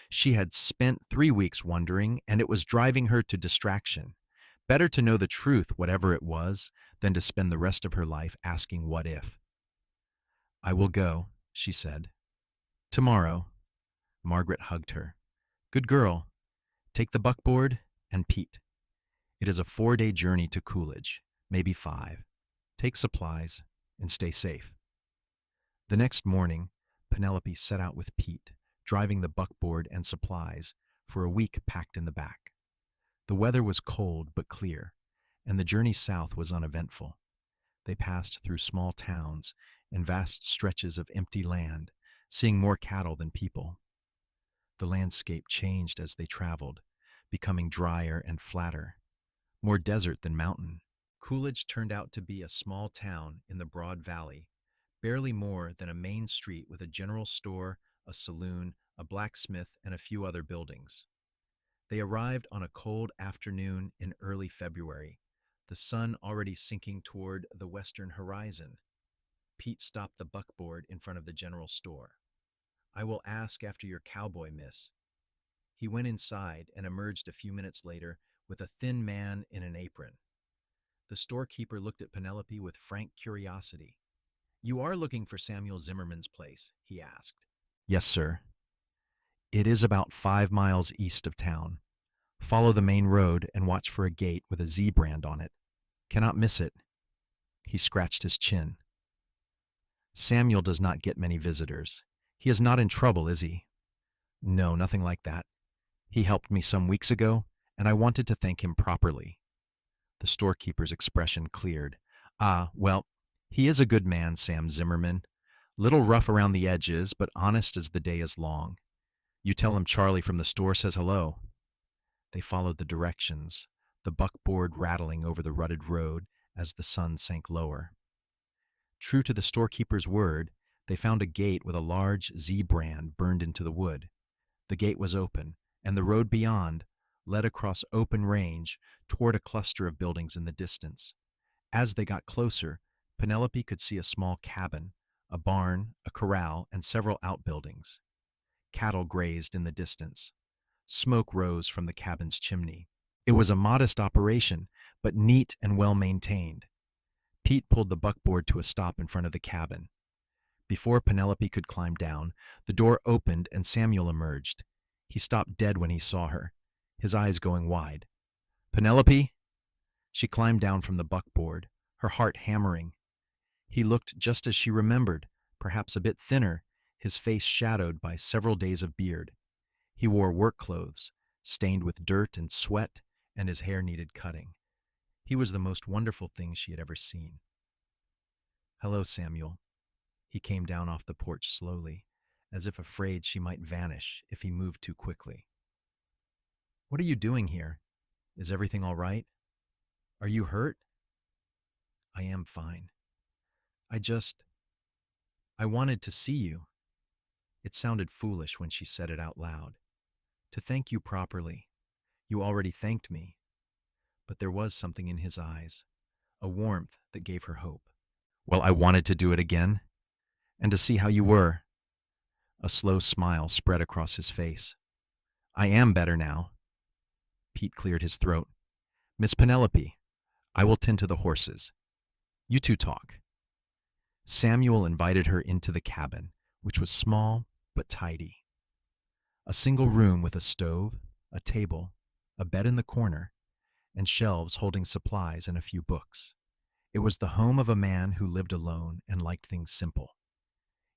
She had spent 3 weeks wondering, and it was driving her to distraction. Better to know the truth, whatever it was, than to spend the rest of her life asking what if. I will go, she said. Tomorrow. Margaret hugged her. Good girl. Take the buckboard and Pete. It is a 4-day journey to Coolidge, maybe 5. Take supplies and stay safe. The next morning, Penelope set out with Pete, driving the buckboard and supplies, for a week packed in the back. The weather was cold but clear, and the journey south was uneventful. They passed through small towns and vast stretches of empty land, seeing more cattle than people. The landscape changed as they traveled, becoming drier and flatter, more desert than mountain. Coolidge turned out to be a small town in the broad valley, barely more than a main street with a general store, a saloon, a blacksmith, and a few other buildings. They arrived on a cold afternoon in early February, the sun already sinking toward the western horizon. Pete stopped the buckboard in front of the general store. I will ask after your cowboy, miss. He went inside and emerged a few minutes later with a thin man in an apron. The storekeeper looked at Penelope with frank curiosity. You are looking for Samuel Zimmerman's place, he asked. Yes, sir. It is about 5 miles east of town. Follow the main road and watch for a gate with a Z brand on it. Cannot miss it. He scratched his chin. Samuel does not get many visitors. He is not in trouble, is he? No, nothing like that. He helped me some weeks ago, and I wanted to thank him properly. The storekeeper's expression cleared. Ah, well, he is a good man, Sam Zimmerman. Little rough around the edges, but honest as the day is long. You tell him Charlie from the store says hello. They followed the directions, the buckboard rattling over the rutted road as the sun sank lower. True to the storekeeper's word, they found a gate with a large Z brand burned into the wood. The gate was open, and the road beyond led across open range toward a cluster of buildings in the distance. As they got closer, Penelope could see a small cabin, a barn, a corral, and several outbuildings. Cattle grazed in the distance. Smoke rose from the cabin's chimney. It was a modest operation, but neat and well maintained. Pete pulled the buckboard to a stop in front of the cabin. Before Penelope could climb down, the door opened and Samuel emerged. He stopped dead when he saw her, his eyes going wide. Penelope? She climbed down from the buckboard, her heart hammering. He looked just as she remembered, perhaps a bit thinner, his face shadowed by several days of beard. He wore work clothes, stained with dirt and sweat, and his hair needed cutting. He was the most wonderful thing she had ever seen. Hello, Samuel. He came down off the porch slowly, as if afraid she might vanish if he moved too quickly. What are you doing here? Is everything all right? Are you hurt? I am fine. I wanted to see you. It sounded foolish when she said it out loud. To thank you properly. You already thanked me. But there was something in his eyes, a warmth that gave her hope. Well, I wanted to do it again, and to see how you were. A slow smile spread across his face. I am better now. Pete cleared his throat. Miss Penelope, I will tend to the horses. You two talk. Samuel invited her into the cabin, which was small but tidy. A single room with a stove, a table, a bed in the corner, and shelves holding supplies and a few books. It was the home of a man who lived alone and liked things simple.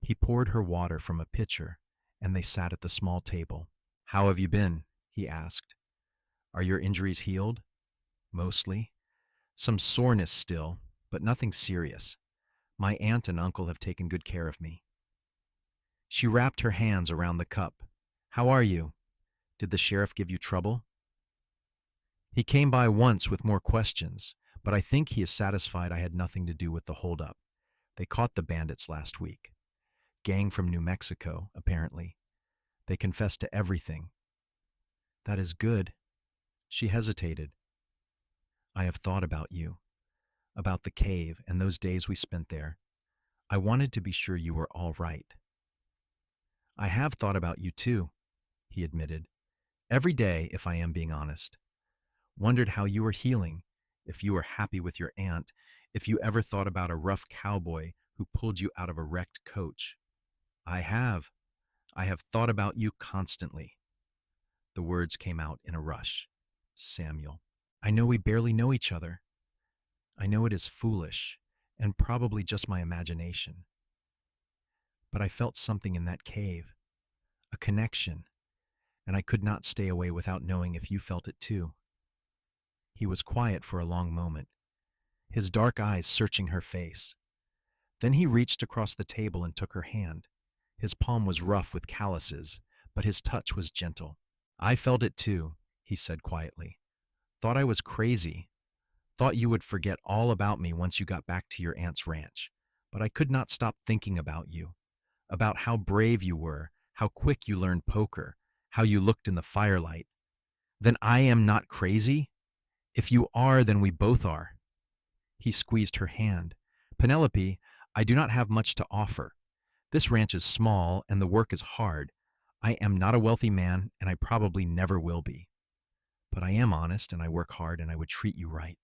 He poured her water from a pitcher, and they sat at the small table. "How have you been?" he asked. "Are your injuries healed?" "Mostly. Some soreness still, but nothing serious. My aunt and uncle have taken good care of me." She wrapped her hands around the cup. "How are you? Did the sheriff give you trouble?" "He came by once with more questions, but I think he is satisfied I had nothing to do with the holdup. They caught the bandits last week. Gang from New Mexico, apparently. They confessed to everything." "That is good." She hesitated. "I have thought about you, about the cave and those days we spent there. I wanted to be sure you were all right." "I have thought about you too," he admitted. "Every day, if I am being honest. Wondered how you were healing, if you were happy with your aunt, if you ever thought about a rough cowboy who pulled you out of a wrecked coach." "I have. I have thought about you constantly." The words came out in a rush. "Samuel, I know we barely know each other. I know it is foolish, and probably just my imagination. But I felt something in that cave, a connection, and I could not stay away without knowing if you felt it too." He was quiet for a long moment, his dark eyes searching her face. Then he reached across the table and took her hand. His palm was rough with calluses, but his touch was gentle. "I felt it too," he said quietly. "Thought I was crazy. Thought you would forget all about me once you got back to your aunt's ranch. But I could not stop thinking about you, about how brave you were, how quick you learned poker, how you looked in the firelight. Then I am not crazy? If you are, then we both are." He squeezed her hand. "Penelope, I do not have much to offer. This ranch is small and the work is hard. I am not a wealthy man, and I probably never will be. But I am honest, and I work hard, and I would treat you right."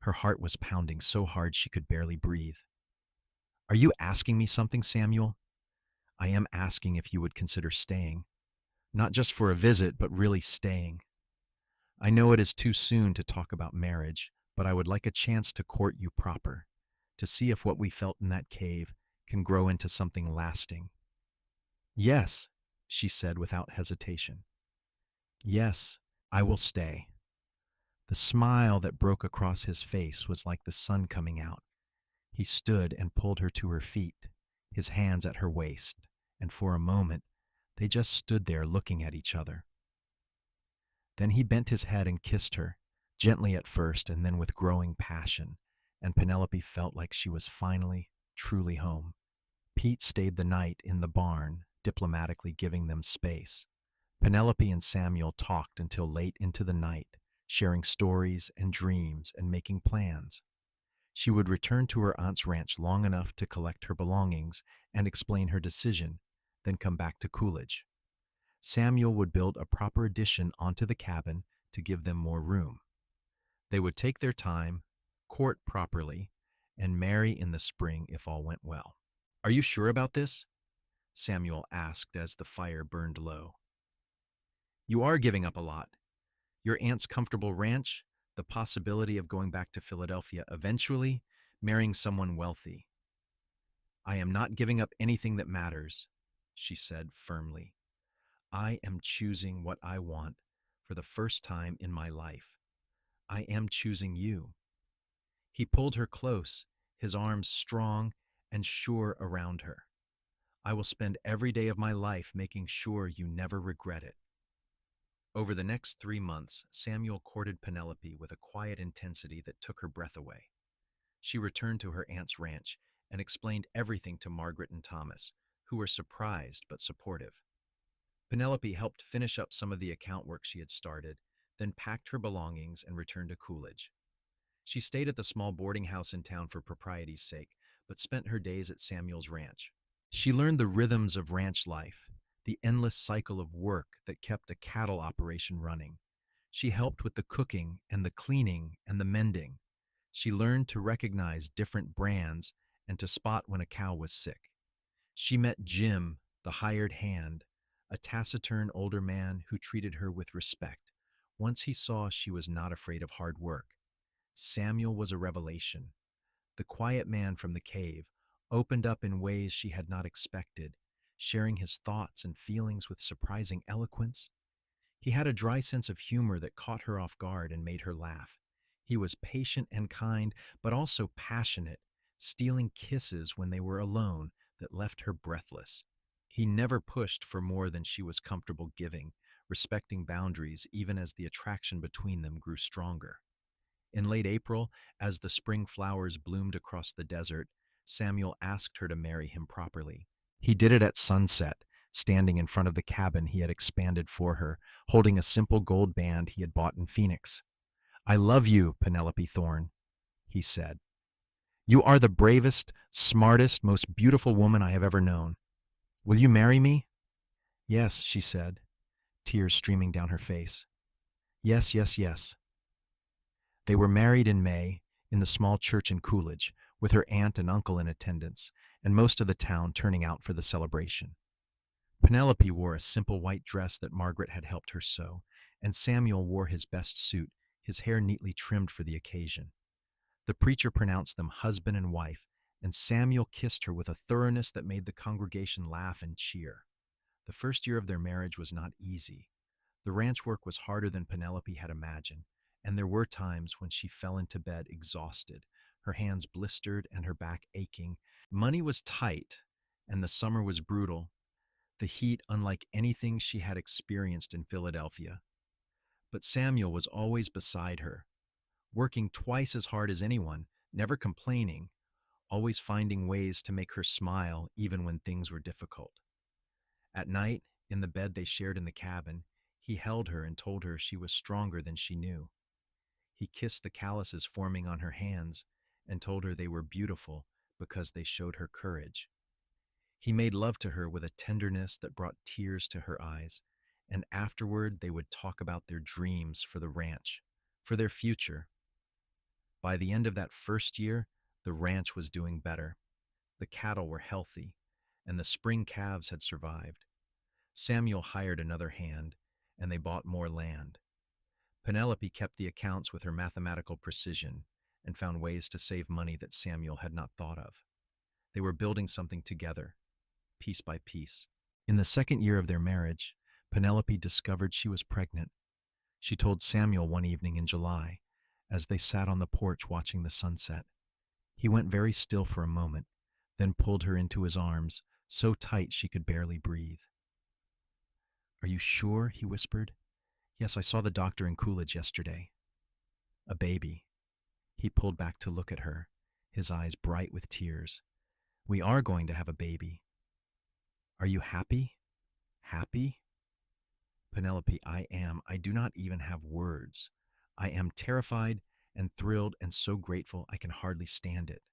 Her heart was pounding so hard she could barely breathe. "Are you asking me something, Samuel?" "I am asking if you would consider staying. Not just for a visit, but really staying. I know it is too soon to talk about marriage, but I would like a chance to court you proper, to see if what we felt in that cave can grow into something lasting." "Yes," she said without hesitation. "Yes, I will stay." The smile that broke across his face was like the sun coming out. He stood and pulled her to her feet, his hands at her waist, and for a moment they just stood there looking at each other. Then he bent his head and kissed her, gently at first and then with growing passion, and Penelope felt like she was finally, truly home. Pete stayed the night in the barn, diplomatically giving them space. Penelope and Samuel talked until late into the night, sharing stories and dreams and making plans. She would return to her aunt's ranch long enough to collect her belongings and explain her decision, then come back to Coolidge. Samuel would build a proper addition onto the cabin to give them more room. They would take their time, court properly, and marry in the spring if all went well. "Are you sure about this?" Samuel asked as the fire burned low. "You are giving up a lot. Your aunt's comfortable ranch, the possibility of going back to Philadelphia eventually, marrying someone wealthy." "I am not giving up anything that matters," she said firmly. "I am choosing what I want for the first time in my life. I am choosing you." He pulled her close, his arms strong and sure around her. "I will spend every day of my life making sure you never regret it." Over the next 3 months, Samuel courted Penelope with a quiet intensity that took her breath away. She returned to her aunt's ranch and explained everything to Margaret and Thomas, who were surprised but supportive. Penelope helped finish up some of the account work she had started, then packed her belongings and returned to Coolidge. She stayed at the small boarding house in town for propriety's sake, but spent her days at Samuel's ranch. She learned the rhythms of ranch life, the endless cycle of work that kept a cattle operation running. She helped with the cooking and the cleaning and the mending. She learned to recognize different brands and to spot when a cow was sick. She met Jim, the hired hand, a taciturn older man who treated her with respect. Once he saw she was not afraid of hard work. Samuel was a revelation. The quiet man from the cave opened up in ways she had not expected, sharing his thoughts and feelings with surprising eloquence. He had a dry sense of humor that caught her off guard and made her laugh. He was patient and kind, but also passionate, stealing kisses when they were alone that left her breathless. He never pushed for more than she was comfortable giving, respecting boundaries even as the attraction between them grew stronger. In late April, as the spring flowers bloomed across the desert, Samuel asked her to marry him properly. He did it at sunset, standing in front of the cabin he had expanded for her, holding a simple gold band he had bought in Phoenix. "I love you, Penelope Thorne," he said. "You are the bravest, smartest, most beautiful woman I have ever known. Will you marry me?" "Yes," she said, tears streaming down her face. "Yes, yes, yes." They were married in May in the small church in Coolidge, with her aunt and uncle in attendance, and most of the town turning out for the celebration. Penelope wore a simple white dress that Margaret had helped her sew, and Samuel wore his best suit, his hair neatly trimmed for the occasion. The preacher pronounced them husband and wife, and Samuel kissed her with a thoroughness that made the congregation laugh and cheer. The first year of their marriage was not easy. The ranch work was harder than Penelope had imagined, and there were times when she fell into bed exhausted, her hands blistered and her back aching. Money was tight, and the summer was brutal, the heat unlike anything she had experienced in Philadelphia. But Samuel was always beside her, working twice as hard as anyone, never complaining, always finding ways to make her smile even when things were difficult. At night, in the bed they shared in the cabin, he held her and told her she was stronger than she knew. He kissed the calluses forming on her hands and told her they were beautiful because they showed her courage. He made love to her with a tenderness that brought tears to her eyes, and afterward they would talk about their dreams for the ranch, for their future. By the end of that first year, the ranch was doing better. The cattle were healthy, and the spring calves had survived. Samuel hired another hand, and they bought more land. Penelope kept the accounts with her mathematical precision and found ways to save money that Samuel had not thought of. They were building something together, piece by piece. In the second year of their marriage, Penelope discovered she was pregnant. She told Samuel one evening in July, as they sat on the porch watching the sunset. He went very still for a moment, then pulled her into his arms, so tight she could barely breathe. "Are you sure?" he whispered. "Yes, I saw the doctor in Coolidge yesterday." "A baby." He pulled back to look at her, his eyes bright with tears. "We are going to have a baby." "Are you happy?" "Happy?" "Penelope, I am. I do not even have words. I am terrified and thrilled and so grateful I can hardly stand it."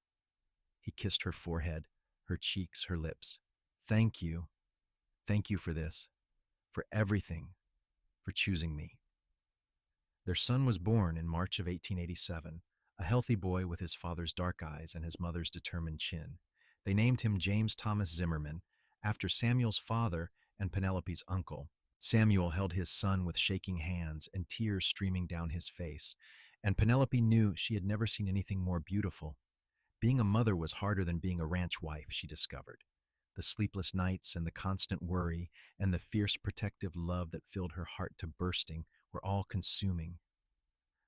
He kissed her forehead, her cheeks, her lips. "Thank you. Thank you for this, for everything, for choosing me." Their son was born in March of 1887, a healthy boy with his father's dark eyes and his mother's determined chin. They named him James Thomas Zimmerman, after Samuel's father and Penelope's uncle. Samuel held his son with shaking hands and tears streaming down his face, and Penelope knew she had never seen anything more beautiful. Being a mother was harder than being a ranch wife, she discovered. The sleepless nights and the constant worry and the fierce protective love that filled her heart to bursting were all consuming.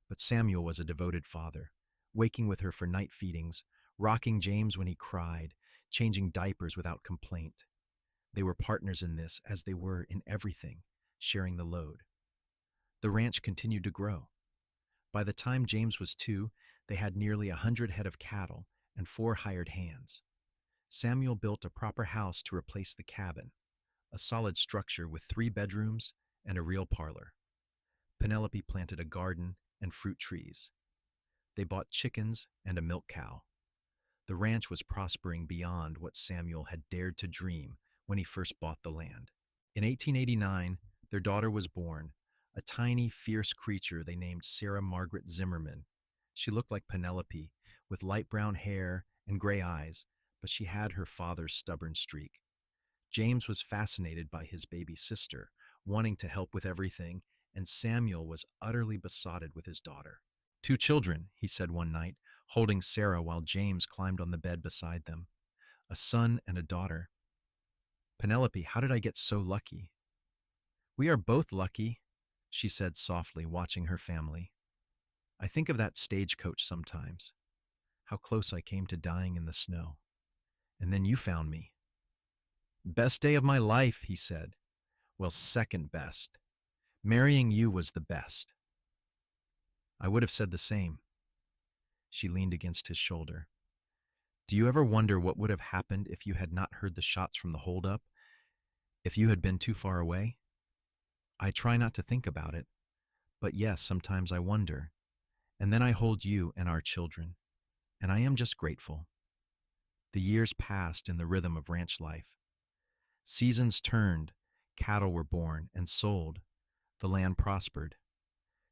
But Samuel was a devoted father, waking with her for night feedings, rocking James when he cried, changing diapers without complaint. They were partners in this, as they were in everything, sharing the load. The ranch continued to grow. By the time James was 2, they had nearly 100 head of cattle and 4 hired hands. Samuel built a proper house to replace the cabin, a solid structure with 3 bedrooms and a real parlor. Penelope planted a garden and fruit trees. They bought chickens and a milk cow. The ranch was prospering beyond what Samuel had dared to dream when he first bought the land. In 1889, their daughter was born, a tiny, fierce creature they named Sarah Margaret Zimmerman. She looked like Penelope, with light brown hair and gray eyes, but she had her father's stubborn streak. James was fascinated by his baby sister, wanting to help with everything, and Samuel was utterly besotted with his daughter. Two children, he said one night, holding Sarah while James climbed on the bed beside them. A son and a daughter. Penelope, how did I get so lucky? We are both lucky, she said softly, watching her family. I think of that stagecoach sometimes, how close I came to dying in the snow. And then you found me. Best day of my life, he said. Well, second best. Marrying you was the best. I would have said the same. She leaned against his shoulder. Do you ever wonder what would have happened if you had not heard the shots from the holdup? If you had been too far away? I try not to think about it, but yes, sometimes I wonder. And then I hold you and our children, and I am just grateful. The years passed in the rhythm of ranch life. Seasons turned, cattle were born and sold. The land prospered.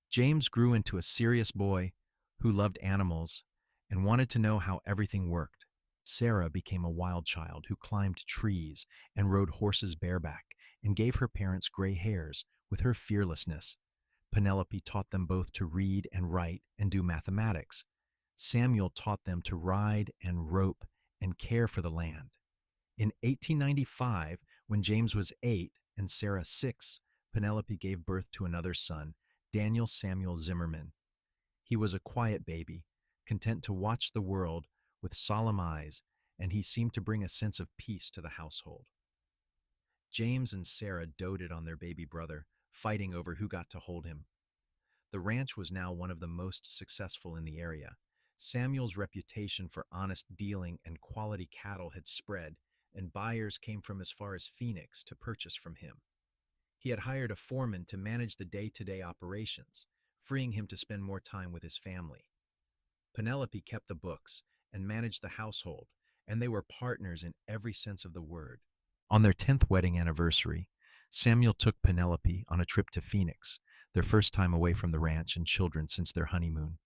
James grew into a serious boy who loved animals and wanted to know how everything worked. Sarah became a wild child who climbed trees and rode horses bareback and gave her parents gray hairs with her fearlessness. Penelope taught them both to read and write and do mathematics. Samuel taught them to ride and rope and care for the land. In 1895, when James was 8 and Sarah 6, Penelope gave birth to another son, Daniel Samuel Zimmerman. He was a quiet baby, content to watch the world with solemn eyes, and he seemed to bring a sense of peace to the household. James and Sarah doted on their baby brother, fighting over who got to hold him. The ranch was now one of the most successful in the area. Samuel's reputation for honest dealing and quality cattle had spread, and buyers came from as far as Phoenix to purchase from him. He had hired a foreman to manage the day-to-day operations, freeing him to spend more time with his family. Penelope kept the books and managed the household, and they were partners in every sense of the word. On their 10th wedding anniversary, Samuel took Penelope on a trip to Phoenix, their first time away from the ranch and children since their honeymoon.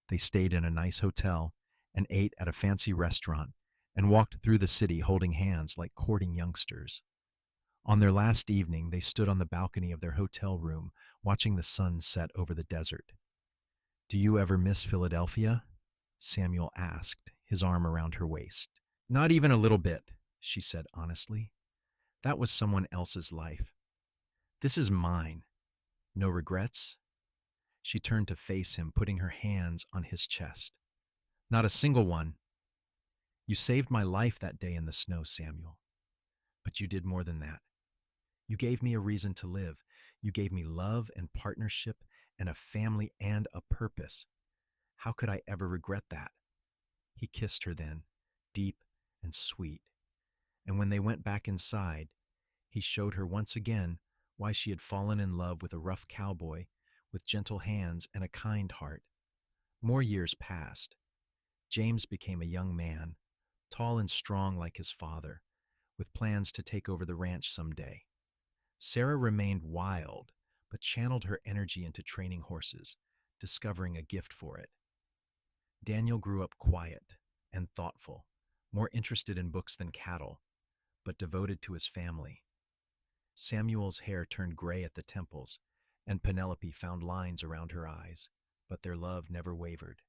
They stayed in a nice hotel and ate at a fancy restaurant and walked through the city holding hands like courting youngsters. On their last evening, they stood on the balcony of their hotel room, watching the sun set over the desert. Do you ever miss Philadelphia? Samuel asked, his arm around her waist. Not even a little bit, she said honestly. That was someone else's life. This is mine. No regrets? She turned to face him, putting her hands on his chest. Not a single one. You saved my life that day in the snow, Samuel. But you did more than that. You gave me a reason to live. You gave me love and partnership and a family and a purpose. How could I ever regret that? He kissed her then, deep and sweet. And when they went back inside, he showed her once again why she had fallen in love with a rough cowboy with gentle hands and a kind heart. More years passed. James became a young man, tall and strong like his father, with plans to take over the ranch someday. Sarah remained wild, but channeled her energy into training horses, discovering a gift for it. Daniel grew up quiet and thoughtful, more interested in books than cattle, but devoted to his family. Samuel's hair turned gray at the temples, and Penelope found lines around her eyes, but their love never wavered.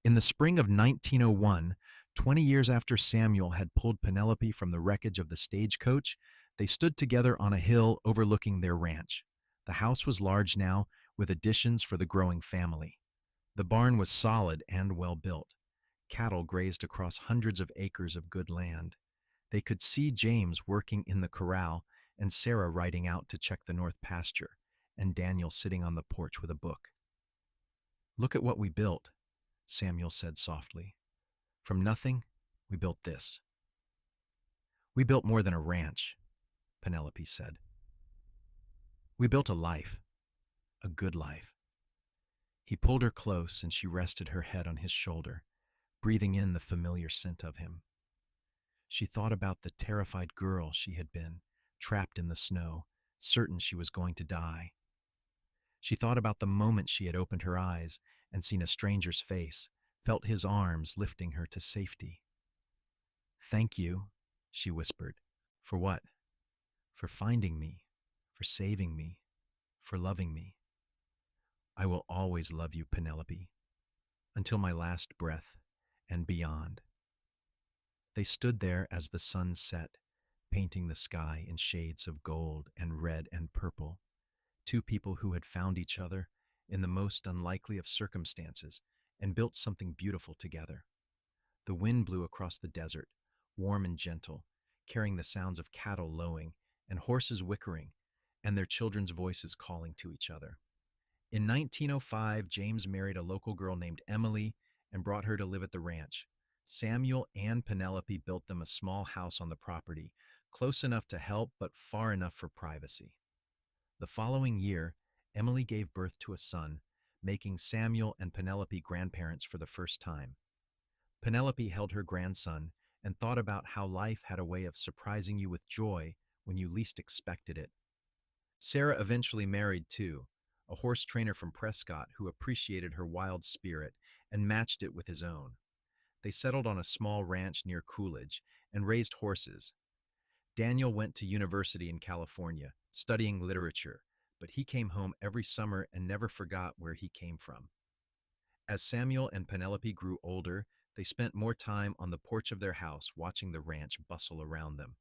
In the spring of 1901, 20 years after Samuel had pulled Penelope from the wreckage of the stagecoach, they stood together on a hill overlooking their ranch. The house was large now, with additions for the growing family. The barn was solid and well built. Cattle grazed across hundreds of acres of good land. They could see James working in the corral and Sarah riding out to check the north pasture, and Daniel sitting on the porch with a book. Look at what we built, Samuel said softly. From nothing, we built this. We built more than a ranch, Penelope said. We built a life, a good life. He pulled her close and she rested her head on his shoulder, breathing in the familiar scent of him. She thought about the terrified girl she had been, trapped in the snow, certain she was going to die. She thought about the moment she had opened her eyes and seen a stranger's face, felt his arms lifting her to safety. Thank you, she whispered. For what? for finding me, for saving me, for loving me. I will always love you, Penelope, until my last breath and beyond." They stood there as the sun set, painting the sky in shades of gold and red and purple. Two people who had found each other in the most unlikely of circumstances and built something beautiful together. The wind blew across the desert, warm and gentle, carrying the sounds of cattle lowing and horses whickering, and their children's voices calling to each other. In 1905, James married a local girl named Emily and brought her to live at the ranch. Samuel and Penelope built them a small house on the property, close enough to help but far enough for privacy. The following year, Emily gave birth to a son, making Samuel and Penelope grandparents for the first time. Penelope held her grandson and thought about how life had a way of surprising you with joy when you least expected it. Sarah eventually married too, a horse trainer from Prescott who appreciated her wild spirit and matched it with his own. They settled on a small ranch near Coolidge and raised horses. Daniel went to university in California, studying literature, but he came home every summer and never forgot where he came from. As Samuel and Penelope grew older, they spent more time on the porch of their house watching the ranch bustle around them.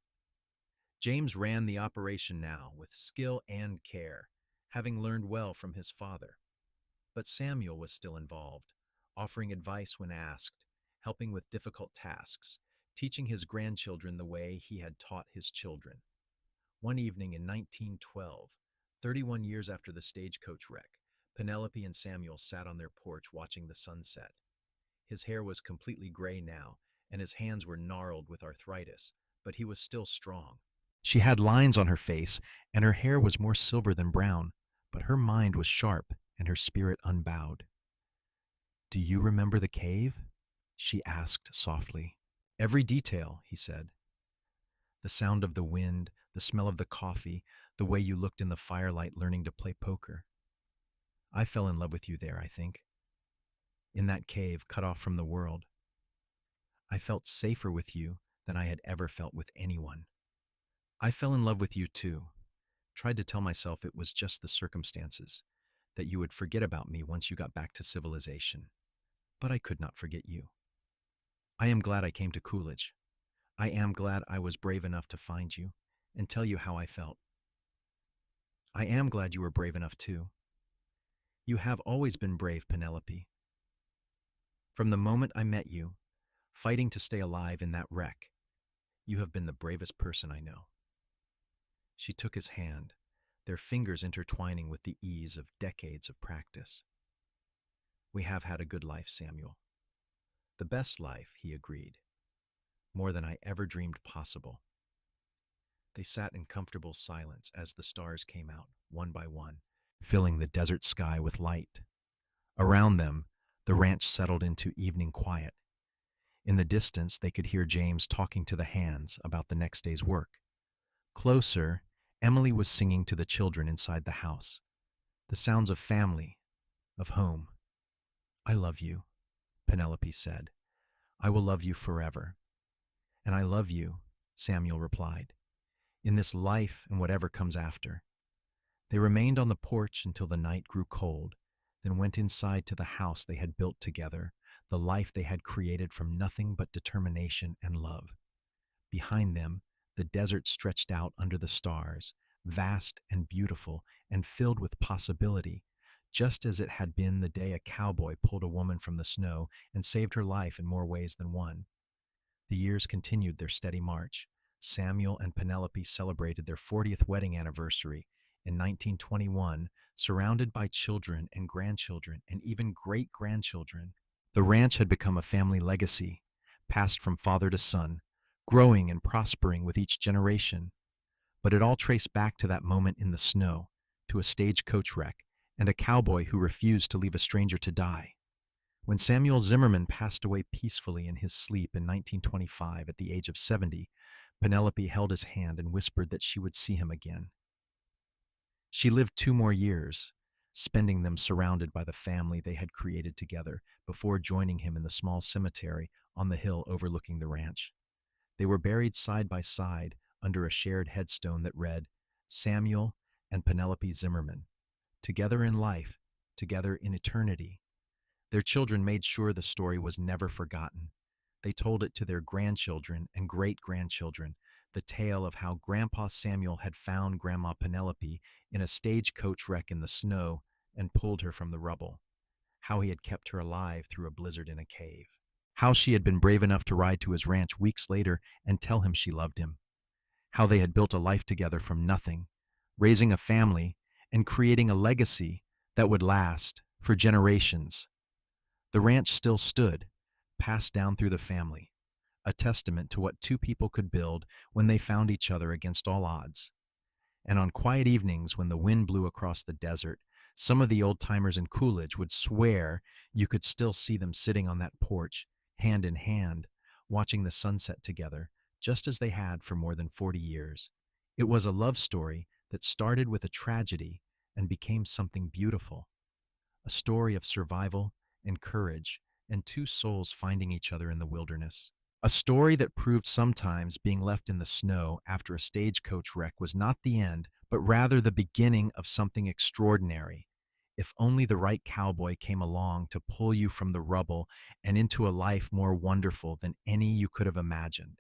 James ran the operation now with skill and care, having learned well from his father. But Samuel was still involved, offering advice when asked, helping with difficult tasks, teaching his grandchildren the way he had taught his children. One evening in 1912, 31 years after the Stagecoach wreck, Penelope and Samuel sat on their porch watching the sunset. His hair was completely gray now, and his hands were gnarled with arthritis, but he was still strong. She had lines on her face, and her hair was more silver than brown, but her mind was sharp and her spirit unbowed. "Do you remember the cave?" she asked softly. "Every detail," he said. "The sound of the wind, the smell of the coffee, the way you looked in the firelight learning to play poker. I fell in love with you there, I think. In that cave, cut off from the world. I felt safer with you than I had ever felt with anyone. I fell in love with you too. Tried to tell myself it was just the circumstances, that you would forget about me once you got back to civilization. But I could not forget you. I am glad I came to Coolidge. I am glad I was brave enough to find you and tell you how I felt. I am glad you were brave enough too. You have always been brave, Penelope. From the moment I met you, fighting to stay alive in that wreck, you have been the bravest person I know." She took his hand, their fingers intertwining with the ease of decades of practice. "We have had a good life, Samuel. The best life," he agreed. "More than I ever dreamed possible." They sat in comfortable silence as the stars came out, one by one, filling the desert sky with light. Around them, the ranch settled into evening quiet. In the distance, they could hear James talking to the hands about the next day's work. Closer, Emily was singing to the children inside the house. The sounds of family, of home. "I love you," Penelope said. "I will love you forever." "And I love you," Samuel replied, "in this life and whatever comes after." They remained on the porch until the night grew cold, then went inside to the house they had built together, the life they had created from nothing but determination and love. Behind them, the desert stretched out under the stars, vast and beautiful and filled with possibility, just as it had been the day a cowboy pulled a woman from the snow and saved her life in more ways than one. The years continued their steady march. Samuel and Penelope celebrated their 40th wedding anniversary in 1921, surrounded by children and grandchildren and even great-grandchildren. The ranch had become a family legacy, passed from father to son, growing and prospering with each generation. But it all traced back to that moment in the snow, to a stagecoach wreck, and a cowboy who refused to leave a stranger to die. When Samuel Zimmerman passed away peacefully in his sleep in 1925 at the age of 70, Penelope held his hand and whispered that she would see him again. She lived 2 more years, spending them surrounded by the family they had created together before joining him in the small cemetery on the hill overlooking the ranch. They were buried side by side under a shared headstone that read, Samuel and Penelope Zimmerman, together in life, together in eternity. Their children made sure the story was never forgotten. They told it to their grandchildren and great-grandchildren, the tale of how Grandpa Samuel had found Grandma Penelope in a stagecoach wreck in the snow and pulled her from the rubble, how he had kept her alive through a blizzard in a cave, how she had been brave enough to ride to his ranch weeks later and tell him she loved him, how they had built a life together from nothing, raising a family and creating a legacy that would last for generations. The ranch still stood, passed down through the family, a testament to what two people could build when they found each other against all odds. And on quiet evenings when the wind blew across the desert, some of the old-timers in Coolidge would swear you could still see them sitting on that porch, hand in hand, watching the sunset together, just as they had for more than 40 years. It was a love story that started with a tragedy and became something beautiful, a story of survival and courage and two souls finding each other in the wilderness. A story that proved sometimes being left in the snow after a stagecoach wreck was not the end, but rather the beginning of something extraordinary. If only the right cowboy came along to pull you from the rubble and into a life more wonderful than any you could have imagined.